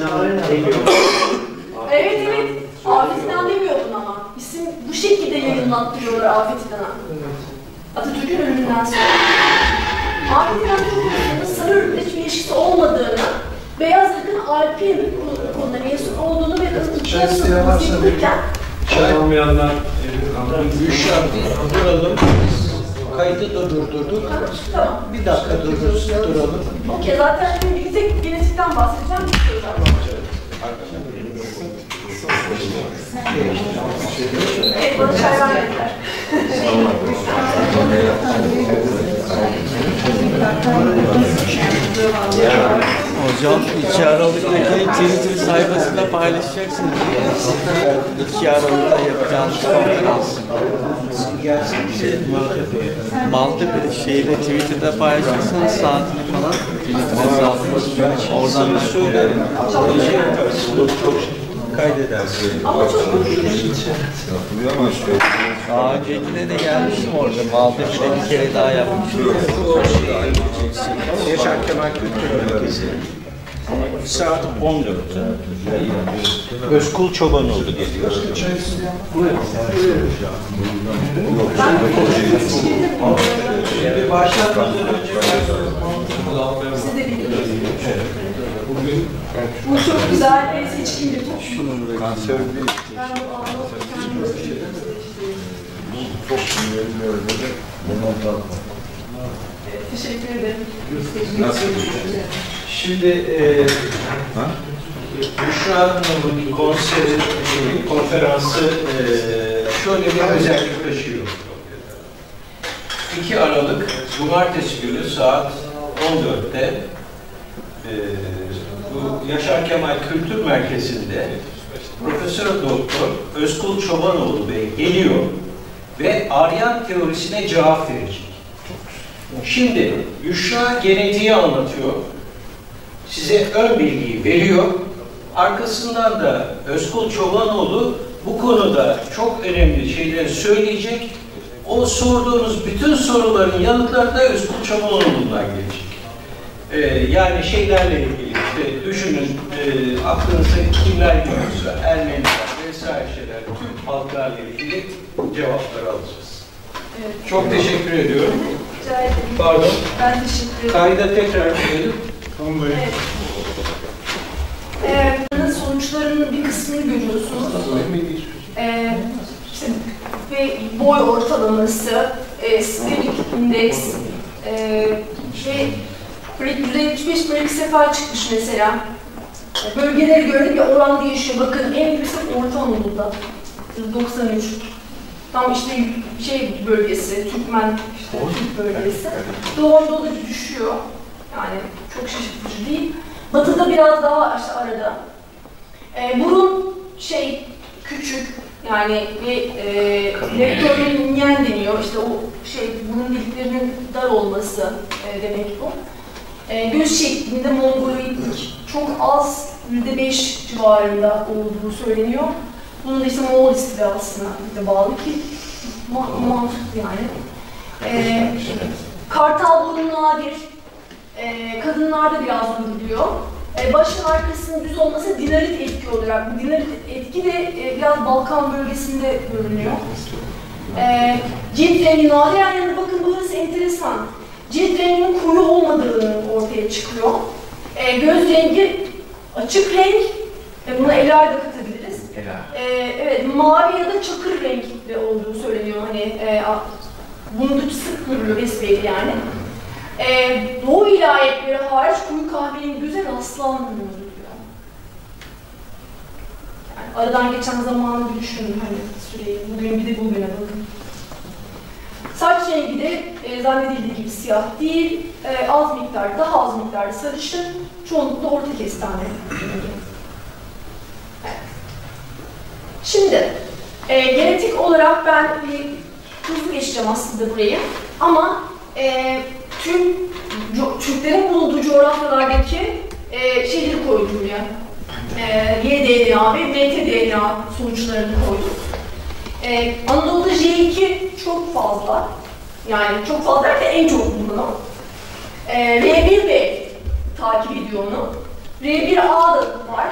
İnan demiyordun ama. İsim bu şekilde yayınlattırıyorlar Afet İnan'a. Atatürk'ün ölümünden sonra. Afet İnan Türk'ün sarı ırkla hiçbir ilişkisi olmadığını, beyaz ırkın Alp'in konuda mensup olduğunu ve ırkçılığı yapılırken olmayanlar Büşra duralım. Kaydı da durdurduk. Tamam. Bir dakika duralım. Okey, zaten şimdi yüksek genetikten bahsedeceğim. Evet, bana çay vermediler. Hocam 2 Aralık'taki Twitter sayfasında paylaşacaksınız. 2 Aralık'ta yapacağınız konferans. Malta bir şeyde Twitter'da paylaşırsanız saatini falan Twitter hesabınız. Oradan da söylerim. Kaydedersin. Daha öncekine de gelmiştim orada. Malta bir kere daha yapmıştım. Yaşar Kemal Kültür Merkezi. Saat 14'te. Özkul Çobanoğlu geliyor. Şimdi başlatmadan önce Siz de biliyorsunuz. Bu çok güzel ve seçkin bir top. Kanser değil. Ben bu anlatırken Çok dinleyelim teşekkür ederim. Nasıl? Şimdi Büşra Hanım'ın konseri, konferansı şöyle bir özellik taşıyor. 2 Aralık Cumartesi günü saat 14'te bu Yaşar Kemal Kültür Merkezi'nde Profesör Doktor Özkul Çobanoğlu Bey geliyor ve Aryan teorisine cevap verecek. Şimdi Büşra genetiği anlatıyor, size ön bilgiyi veriyor, arkasından da Özkul Çobanoğlu bu konuda çok önemli şeyler söyleyecek. O sorduğunuz bütün soruların yanıtları da Özkul Çobanoğlu'ndan gelecek. Yani şeylerle ilgili işte düşünün, aklınıza kimler geliyorsa, Ermeniler vesaire şeyler, tüm halklarla ilgili cevaplar alacağız. Evet. Çok teşekkür ediyorum. Rica ederim. Pardon. Ben teşekkür ederim. Kayda tekrar verelim. Evet. Sonuçlarının bir kısmını görüyorsunuz. İşte ve boy ortalaması, sferik indeks ve %75 brexefal çıkmış mesela. Bölgelere göre bir oran değişiyor. Bakın en yüksek Orta Anadolu'da. 93. Tam işte bölgesi, Türkmen bölgesi. Doğu Anadolu'da düşüyor. Yani çok şaşırtıcı değil. Batı'da biraz daha işte arada. Burun küçük, yani lektörlerin minyen deniyor. İşte o burun deliklerinin dar olması demek bu. Göz şeklinde mongoloidlik çok az, %5 civarında olduğu söyleniyor. Bunun da işte Moğol istilasına bağlı ki mantıklı yani. Kartal burun nadir. Kadınlarda biraz duruluyor. Başın arkasının düz olması dinarit etki olarak. Bu dinarit etki de biraz Balkan bölgesinde görünüyor. Cilt rengi nadiren, yani bakın burası enteresan. Cilt renginin koyu olmadığı ortaya çıkıyor. Göz rengi açık renk, buna Ela'yı da katabiliriz. Evet, mavi ya da çakır renkli olduğu söyleniyor. Hani bunu da sık görülüyor besbelli yani. Doğu vilayetleri hariç koyu kahverengi göze rastlanmıyor diyor. Yani aradan geçen zamanı bir düşünün, hani süreyi, bugün bir de bugüne bakın. Saç rengi de zannedildiği gibi siyah değil, az miktarda, daha az miktarda sarışın, çoğunlukla orta kestane rengi. Evet. Şimdi, genetik olarak ben bir hızlı geçeceğim aslında burayı, ama tüm Türklerin bulunduğu coğrafyalardaki şeyleri koydum ya. YDNA ve mtDNA sonuçlarını koydum. Anadolu'da J2 çok fazla, yani çok fazla derken en çok bulunan. R1B takip ediyor onu. R1A da var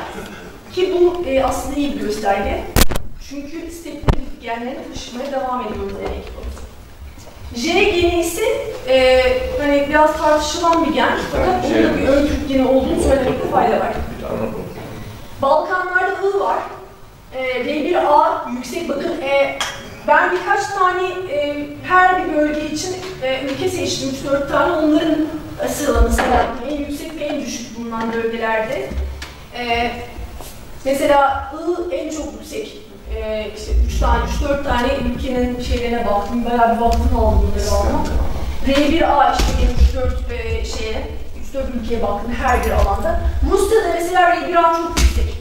ki bu aslında iyi bir gösterge. Çünkü stepledik genlerini taşımaya devam ediyoruz demek. J geni ise hani biraz tartışılan bir gen, fakat onun da bir ön Türk geni olduğunu söylemekte fayda var. Balkanlarda I var. R1A yüksek, bakın ben birkaç tane her bir bölge için ülke seçtim, 3-4 tane, onların sıralamasını yaptım. En yüksek ve en düşük bulunan bölgelerde. Mesela I en çok yüksek, işte 3-4 tane ülkenin şeylerine baktım, bayağı bir vaktim aldı bunları almak. R1A işte benim 3-4 ülkeye baktım her bir alanda. Rusya'da mesela R1A çok yüksek.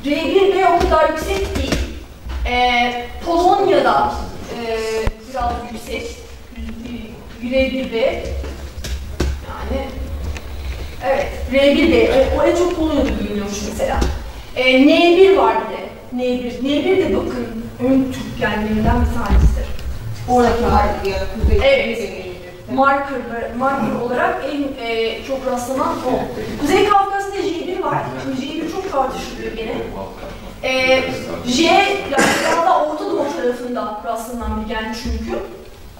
R1B o kadar yüksek değil. Polonya'da biraz yüksek, R1B, yani evet, R1B, o en çok Polonya'da biliniyormuş mesela. N1 var bir de, N1 de bakın ön Türk genlerinden bir tanesidir. Oradaki evet, marker olarak en çok rastlanan o. Kuzey Kafkas'ta J1 var, J1 çok tartışılıyor gene. J, yani daha Orta Doğu tarafında rastlanan bir gen çünkü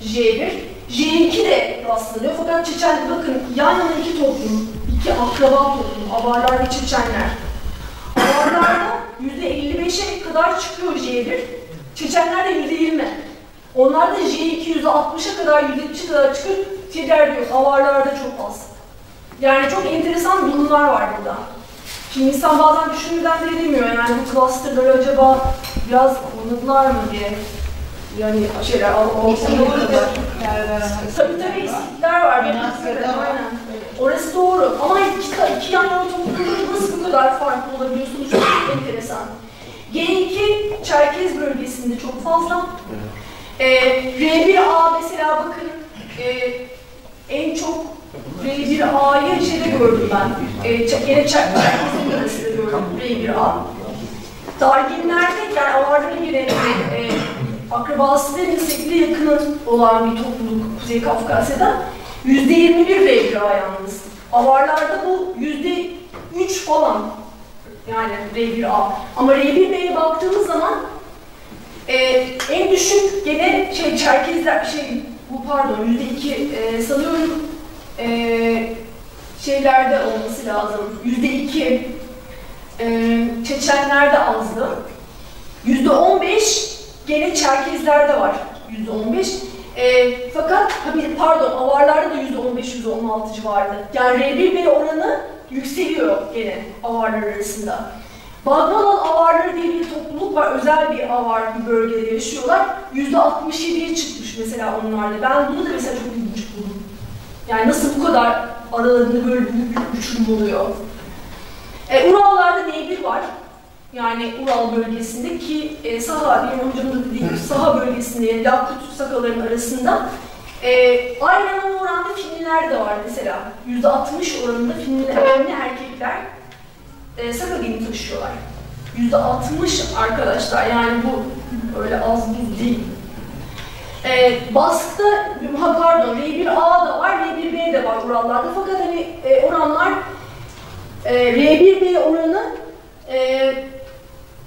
J1. J2 de rastlanıyor, fakat Çeçen, bakın yan yana iki toplum, iki akraba toplum, Avarlar ve Çeçenler. Avarlarda %55'e kadar çıkıyor J1, Çeçenler de %20. Onlar da J2 %60'a kadar, %70'e kadar çıkıyor, Çeçenler diyor, Avarlarda çok az. Yani çok enteresan durumlar var burada. Şimdi insan bazen düşünmeden de edemiyor, yani bu clusterları acaba biraz oynadılar mı diye. Yani şeyler, tabii eksikler var. Aynen. Orası doğru. Ama iki yan yana toplumda nasıl bu kadar farklı olabiliyorsunuz? Çok enteresan. G2 Çerkez bölgesinde çok fazla. R1A mesela bakın en çok R1A'yı şeyde gördüm ben. Gene Çerkez'in arasında gördüm R1A. Darginlerde, yani Avarların yine akrabası ve meslekli yakın olan bir topluluk Kuzey Kafkasya'da %21 R1A yalnız. Avarlarda bu %3 falan, yani R1A. Ama R1B'ye baktığımız zaman en düşük gene Çerkezler, %2 sanıyorum şeylerde olması lazım. %2 Çeçenlerde azdı. %15 gene Çerkezlerde var. %15. Fakat pardon, Avarlarda da %15-16 civarında. Yani R1B oranı yükseliyor gene Avarlar arasında. Bagnalan Avarları diye bir topluluk var. Özel bir Avar bir bölgede yaşıyorlar. %67'ye çıkmış mesela onlarda. Ben bunu da mesela çok ilginç buldum. Yani nasıl bu kadar aralarında böyle büyük bir uçurum oluyor. Urallarda N1 var. Yani Ural bölgesinde ki Saha, benim hocamın da dediği gibi Saha bölgesinde, yani Yakut Sakaların arasında aynı oranda Finliler de var mesela. %60 oranında Finli erkekler Saka geni taşıyorlar. %60 arkadaşlar, yani bu öyle az buz değil. Bask'ta pardon, R1A da var, R1B de var Urallarda. Fakat hani oranlar R1B oranı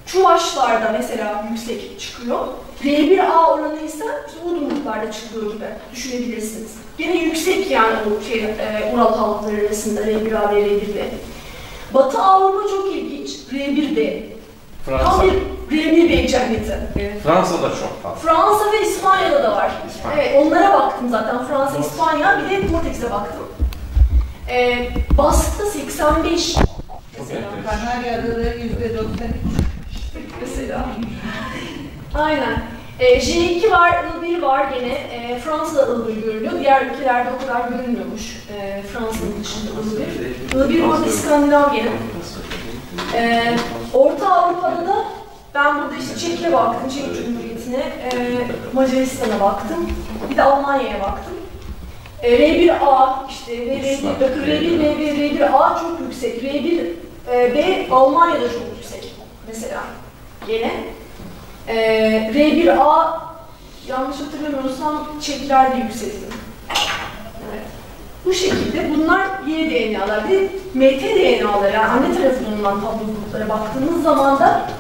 Çuvaşlarda mesela yüksek çıkıyor. R1A oranı ise Udmurtlarda çıkıyor gibi düşünebilirsiniz. Yine yüksek yani o Ural halkları arasında R1A ve R1B. Batı Avrupa çok ilginç. R1B. Tam bir R1B cenneti. Fransa'da çok fazla. Fransa ve İspanya'da da var. Evet, onlara baktım zaten. Fransa, İspanya, bir de Portekiz'e baktım. Baskı'da 85. Mesela. Kanarya'da da %93. Mesela. Aynen. J2 var, I1 var gene. Fransa'da I1 görülüyor. Diğer ülkelerde o kadar görünmüyormuş. Fransa'nın dışında I1. I1 orada İskandinav gene. Orta Avrupa'da da ben burada işte Çek'e baktım, Çek Cumhuriyeti'ne, Macaristan'a baktım. Bir de Almanya'ya baktım. R1A işte bakın R1B ve R1A çok yüksek. R1B Almanya'da çok yüksek mesela gene. R1A yanlış hatırlamıyorsam Çeklerde yüksekti. Evet. Bu şekilde bunlar Y DNA'lar. Bir MT DNA'ları yani anne tarafı bulunan tablolara baktığımız zaman da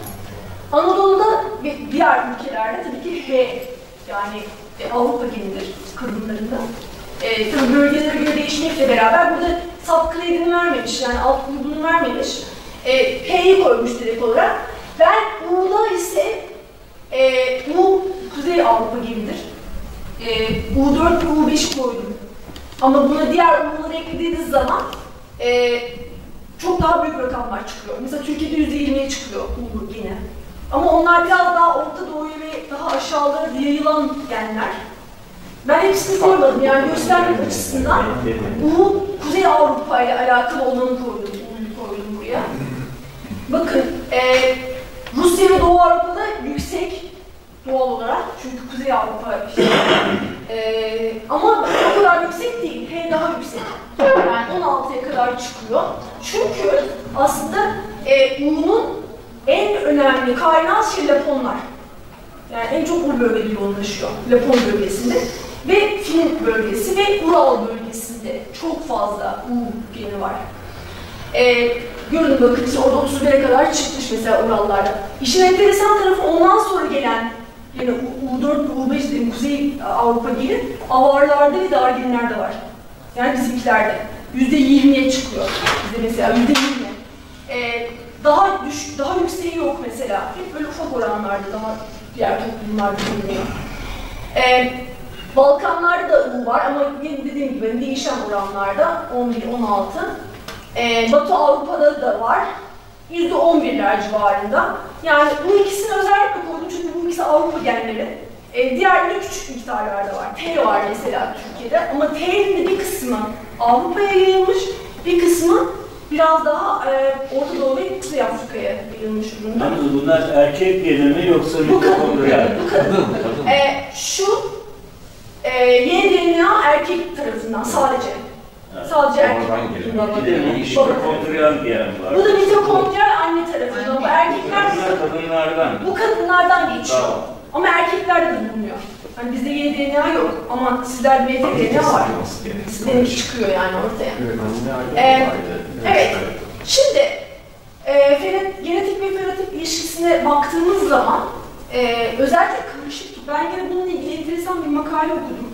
Anadolu'da ve diğer ülkelerde tabii ki H yani Avrupa genidir kadınlarında. Tabii bölgelere göre değişmekle beraber burada subclade'ini vermemiş yani alt grubunu vermemiş. H'yi koymuş direkt olarak. Ben U'da ise U Kuzey Avrupa genidir. U4 ve U5 koydum. Ama buna diğer U'ları eklediğiniz zaman çok daha büyük rakamlar çıkıyor. Mesela Türkiye'de %20'ye çıkıyor U gene. Ama onlar biraz daha Orta Doğu'ya ve daha aşağılara yayılan genler. Ben hepsini koymadım yani göstermek açısından U Kuzey Avrupa ile alakalı olanı koydum buraya. Bakın Rusya ve Doğu Avrupa'da yüksek doğal olarak çünkü Kuzey Avrupa işte. Ama o kadar yüksek değil, H daha yüksek. Yani 16'ya kadar çıkıyor. Çünkü aslında U'nun en önemli kaynağı Laponlar. Yani en çok bu bölgede yoğunlaşıyor. Lapon bölgesinde ve Fin bölgesi ve Ural bölgesinde çok fazla U geni var. Görün bakın orada 31'e kadar çıkmış mesela Urallarda. İşin enteresan tarafı ondan sonra gelen yani U4 ve U5 dediğim Kuzey Avrupa geni avarlarda ve darginlerde var. Yani bizimkilerde. %20'ye çıkıyor. Bizde mesela %20. Daha yükseği yok mesela. Hep böyle ufak oranlarda daha diğer toplumlarda bulunuyor. Balkanlarda da U var ama dediğim gibi değişen oranlarda 11-16. Batı Avrupa'da da var. %11'ler civarında. Yani bu ikisini özellikle koydum çünkü bu ikisi Avrupa genleri. Diğerleri küçük miktarlarda var. T var mesela Türkiye'de ama T'nin de bir kısmı Avrupa'ya yayılmış, bir kısmı biraz daha Orta Doğu ve Kuzey Afrika'ya yayılmış durumda. Bunlar erkek geni mi yoksa bu kadın. Şu Y-DNA erkek tarafından sadece. Sadece erkek. Bir de mitokondriyal diyen var. Bu da mitokondriyal anne tarafından. Bu erkekler bu kadınlardan geçiyor. Tamam. Ama erkeklerde de bulunuyor. Hani bizde Y-DNA yok ama sizlerde MT-DNA var. Demek çıkıyor yani ortaya. Evet. Şimdi genetik ve fenotip ilişkisine baktığımız zaman özellikle karışık. Ben yine bununla ilgili enteresan bir makale okudum.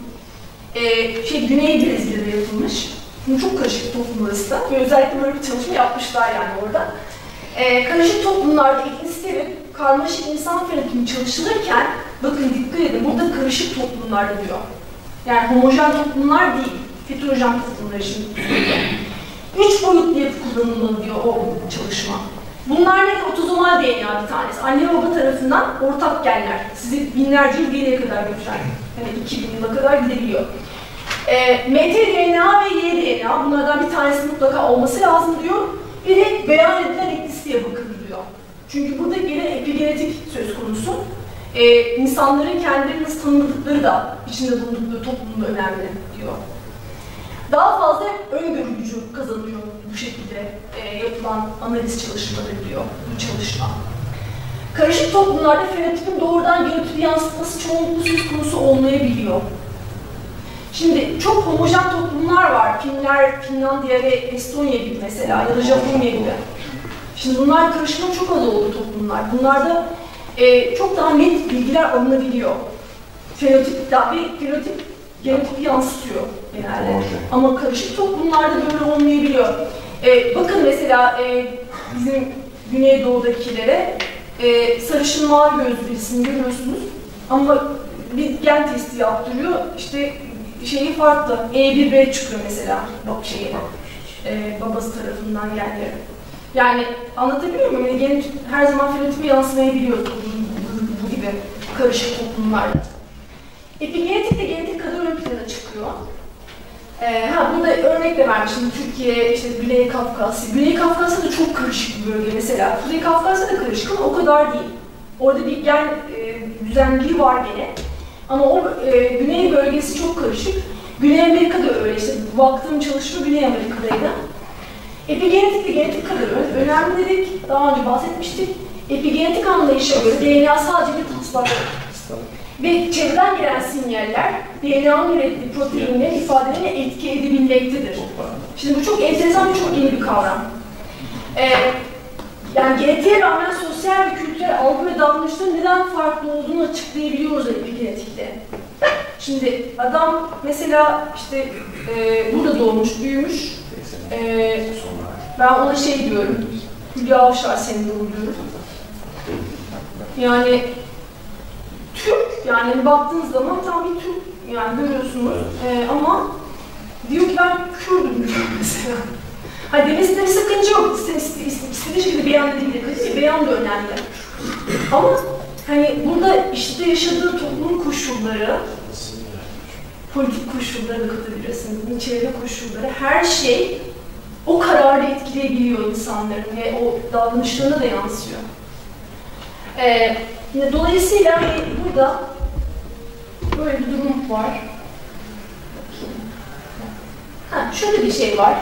Güney Brezilya'da yapılmış. Çok karışık toplum arası da. Ve özellikle böyle bir çalışma yapmışlar yani orada. Karışık toplumlarda etnisiterin karmaşık insan fenotipi çalışılırken, bakın dikkat edin, burada karışık toplumlar diyor. Yani homojen toplumlar değil, heterojen toplumlar için. 3 boyutlu yapı kullanılmalı diyor o çalışma. Bunlar ne? Otozomal DNA bir tanesi. Anne baba tarafından ortak genler. Sizi binlerce yıl geriye kadar götüren. Yani 2000 yıla kadar gidebiliyor. mtDNA ve yDNA bunlardan bir tanesi mutlaka olması lazım diyor. Bir de beyan edilen etnisiteye bakın diyor. Çünkü burada gene epigenetik söz konusu. İnsanların kendilerini nasıl tanımladıkları da içinde bulundukları toplumda önemli diyor. Daha fazla öngörücü kazanıyor bu şekilde yapılan analiz çalışmaları diyor bu çalışma. Karışık toplumlarda fenotipin doğrudan genotipi yansıtması çoğunlukla söz konusu olmayabiliyor. Şimdi çok homojen toplumlar var. Finlandiya ve Estonya gibi mesela ya da Japonya gibi. Şimdi bunlar karışımın çok az olduğu toplumlar. Bunlarda çok daha net bilgiler alınabiliyor. Fenotip genotipi yansıtıyor genelde. Ama karışık toplumlarda böyle olmayabiliyor. Bakın mesela bizim Güneydoğu'dakilere sarışın mavi gözlü birisini görüyorsunuz. Ama bir gen testi yaptırıyor. İşte şeyi farklı. E1B çıkıyor mesela. Bak babası tarafından genleri. Yani anlatabiliyor muyum? Yani genotip her zaman fenotipe yansımayabiliyor bu gibi karışık toplumlarda. Epigenetik de genetik kadar ön plana çıkıyor. Burada örnek de vermişim. Türkiye, işte Güney Kafkasya. Güney Kafkasya da çok karışık bir bölge mesela. Kuzey Kafkasya da karışık ama o kadar değil. Orada bir gen düzenliği var gene. Ama o Güney bölgesi çok karışık. Güney Amerika'da öyle işte. Baktığım çalışma Güney Amerika'daydı. Epigenetik de genetik kadar önemli dedik. Daha önce bahsetmiştik. Epigenetik anlayışa göre DNA sadece bir taslak. Ve çevreden gelen sinyaller DNA'nın ürettiği proteinlerin ifadelerine etki edebilmektedir. Şimdi bu çok enteresan ve çok yeni bir kavram. Yani genetiğe rağmen sosyal ve kültürel algı ve davranışların neden farklı olduğunu açıklayabiliyoruz epigenetikle. Şimdi adam mesela işte burada doğmuş, büyümüş. Ben ona şey diyorum, Hülya Avşar sendromu diyorum. Yani Türk, yani baktığınız zaman tam bir Türk, yani görüyorsunuz ama diyor ki ben Kürdüm diyor mesela. Hani demesinde bir sakınca yok, istediği şekilde beyan edilebilir, beyan da önemli. Ama hani burada işte yaşadığı toplum koşulları, politik koşulları da katabilirsiniz, çevre koşulları, her şey o kararı etkileyebiliyor insanların ve o davranışlarına da yansıyor. Dolayısıyla burada böyle bir durum var. Şöyle bir şey var.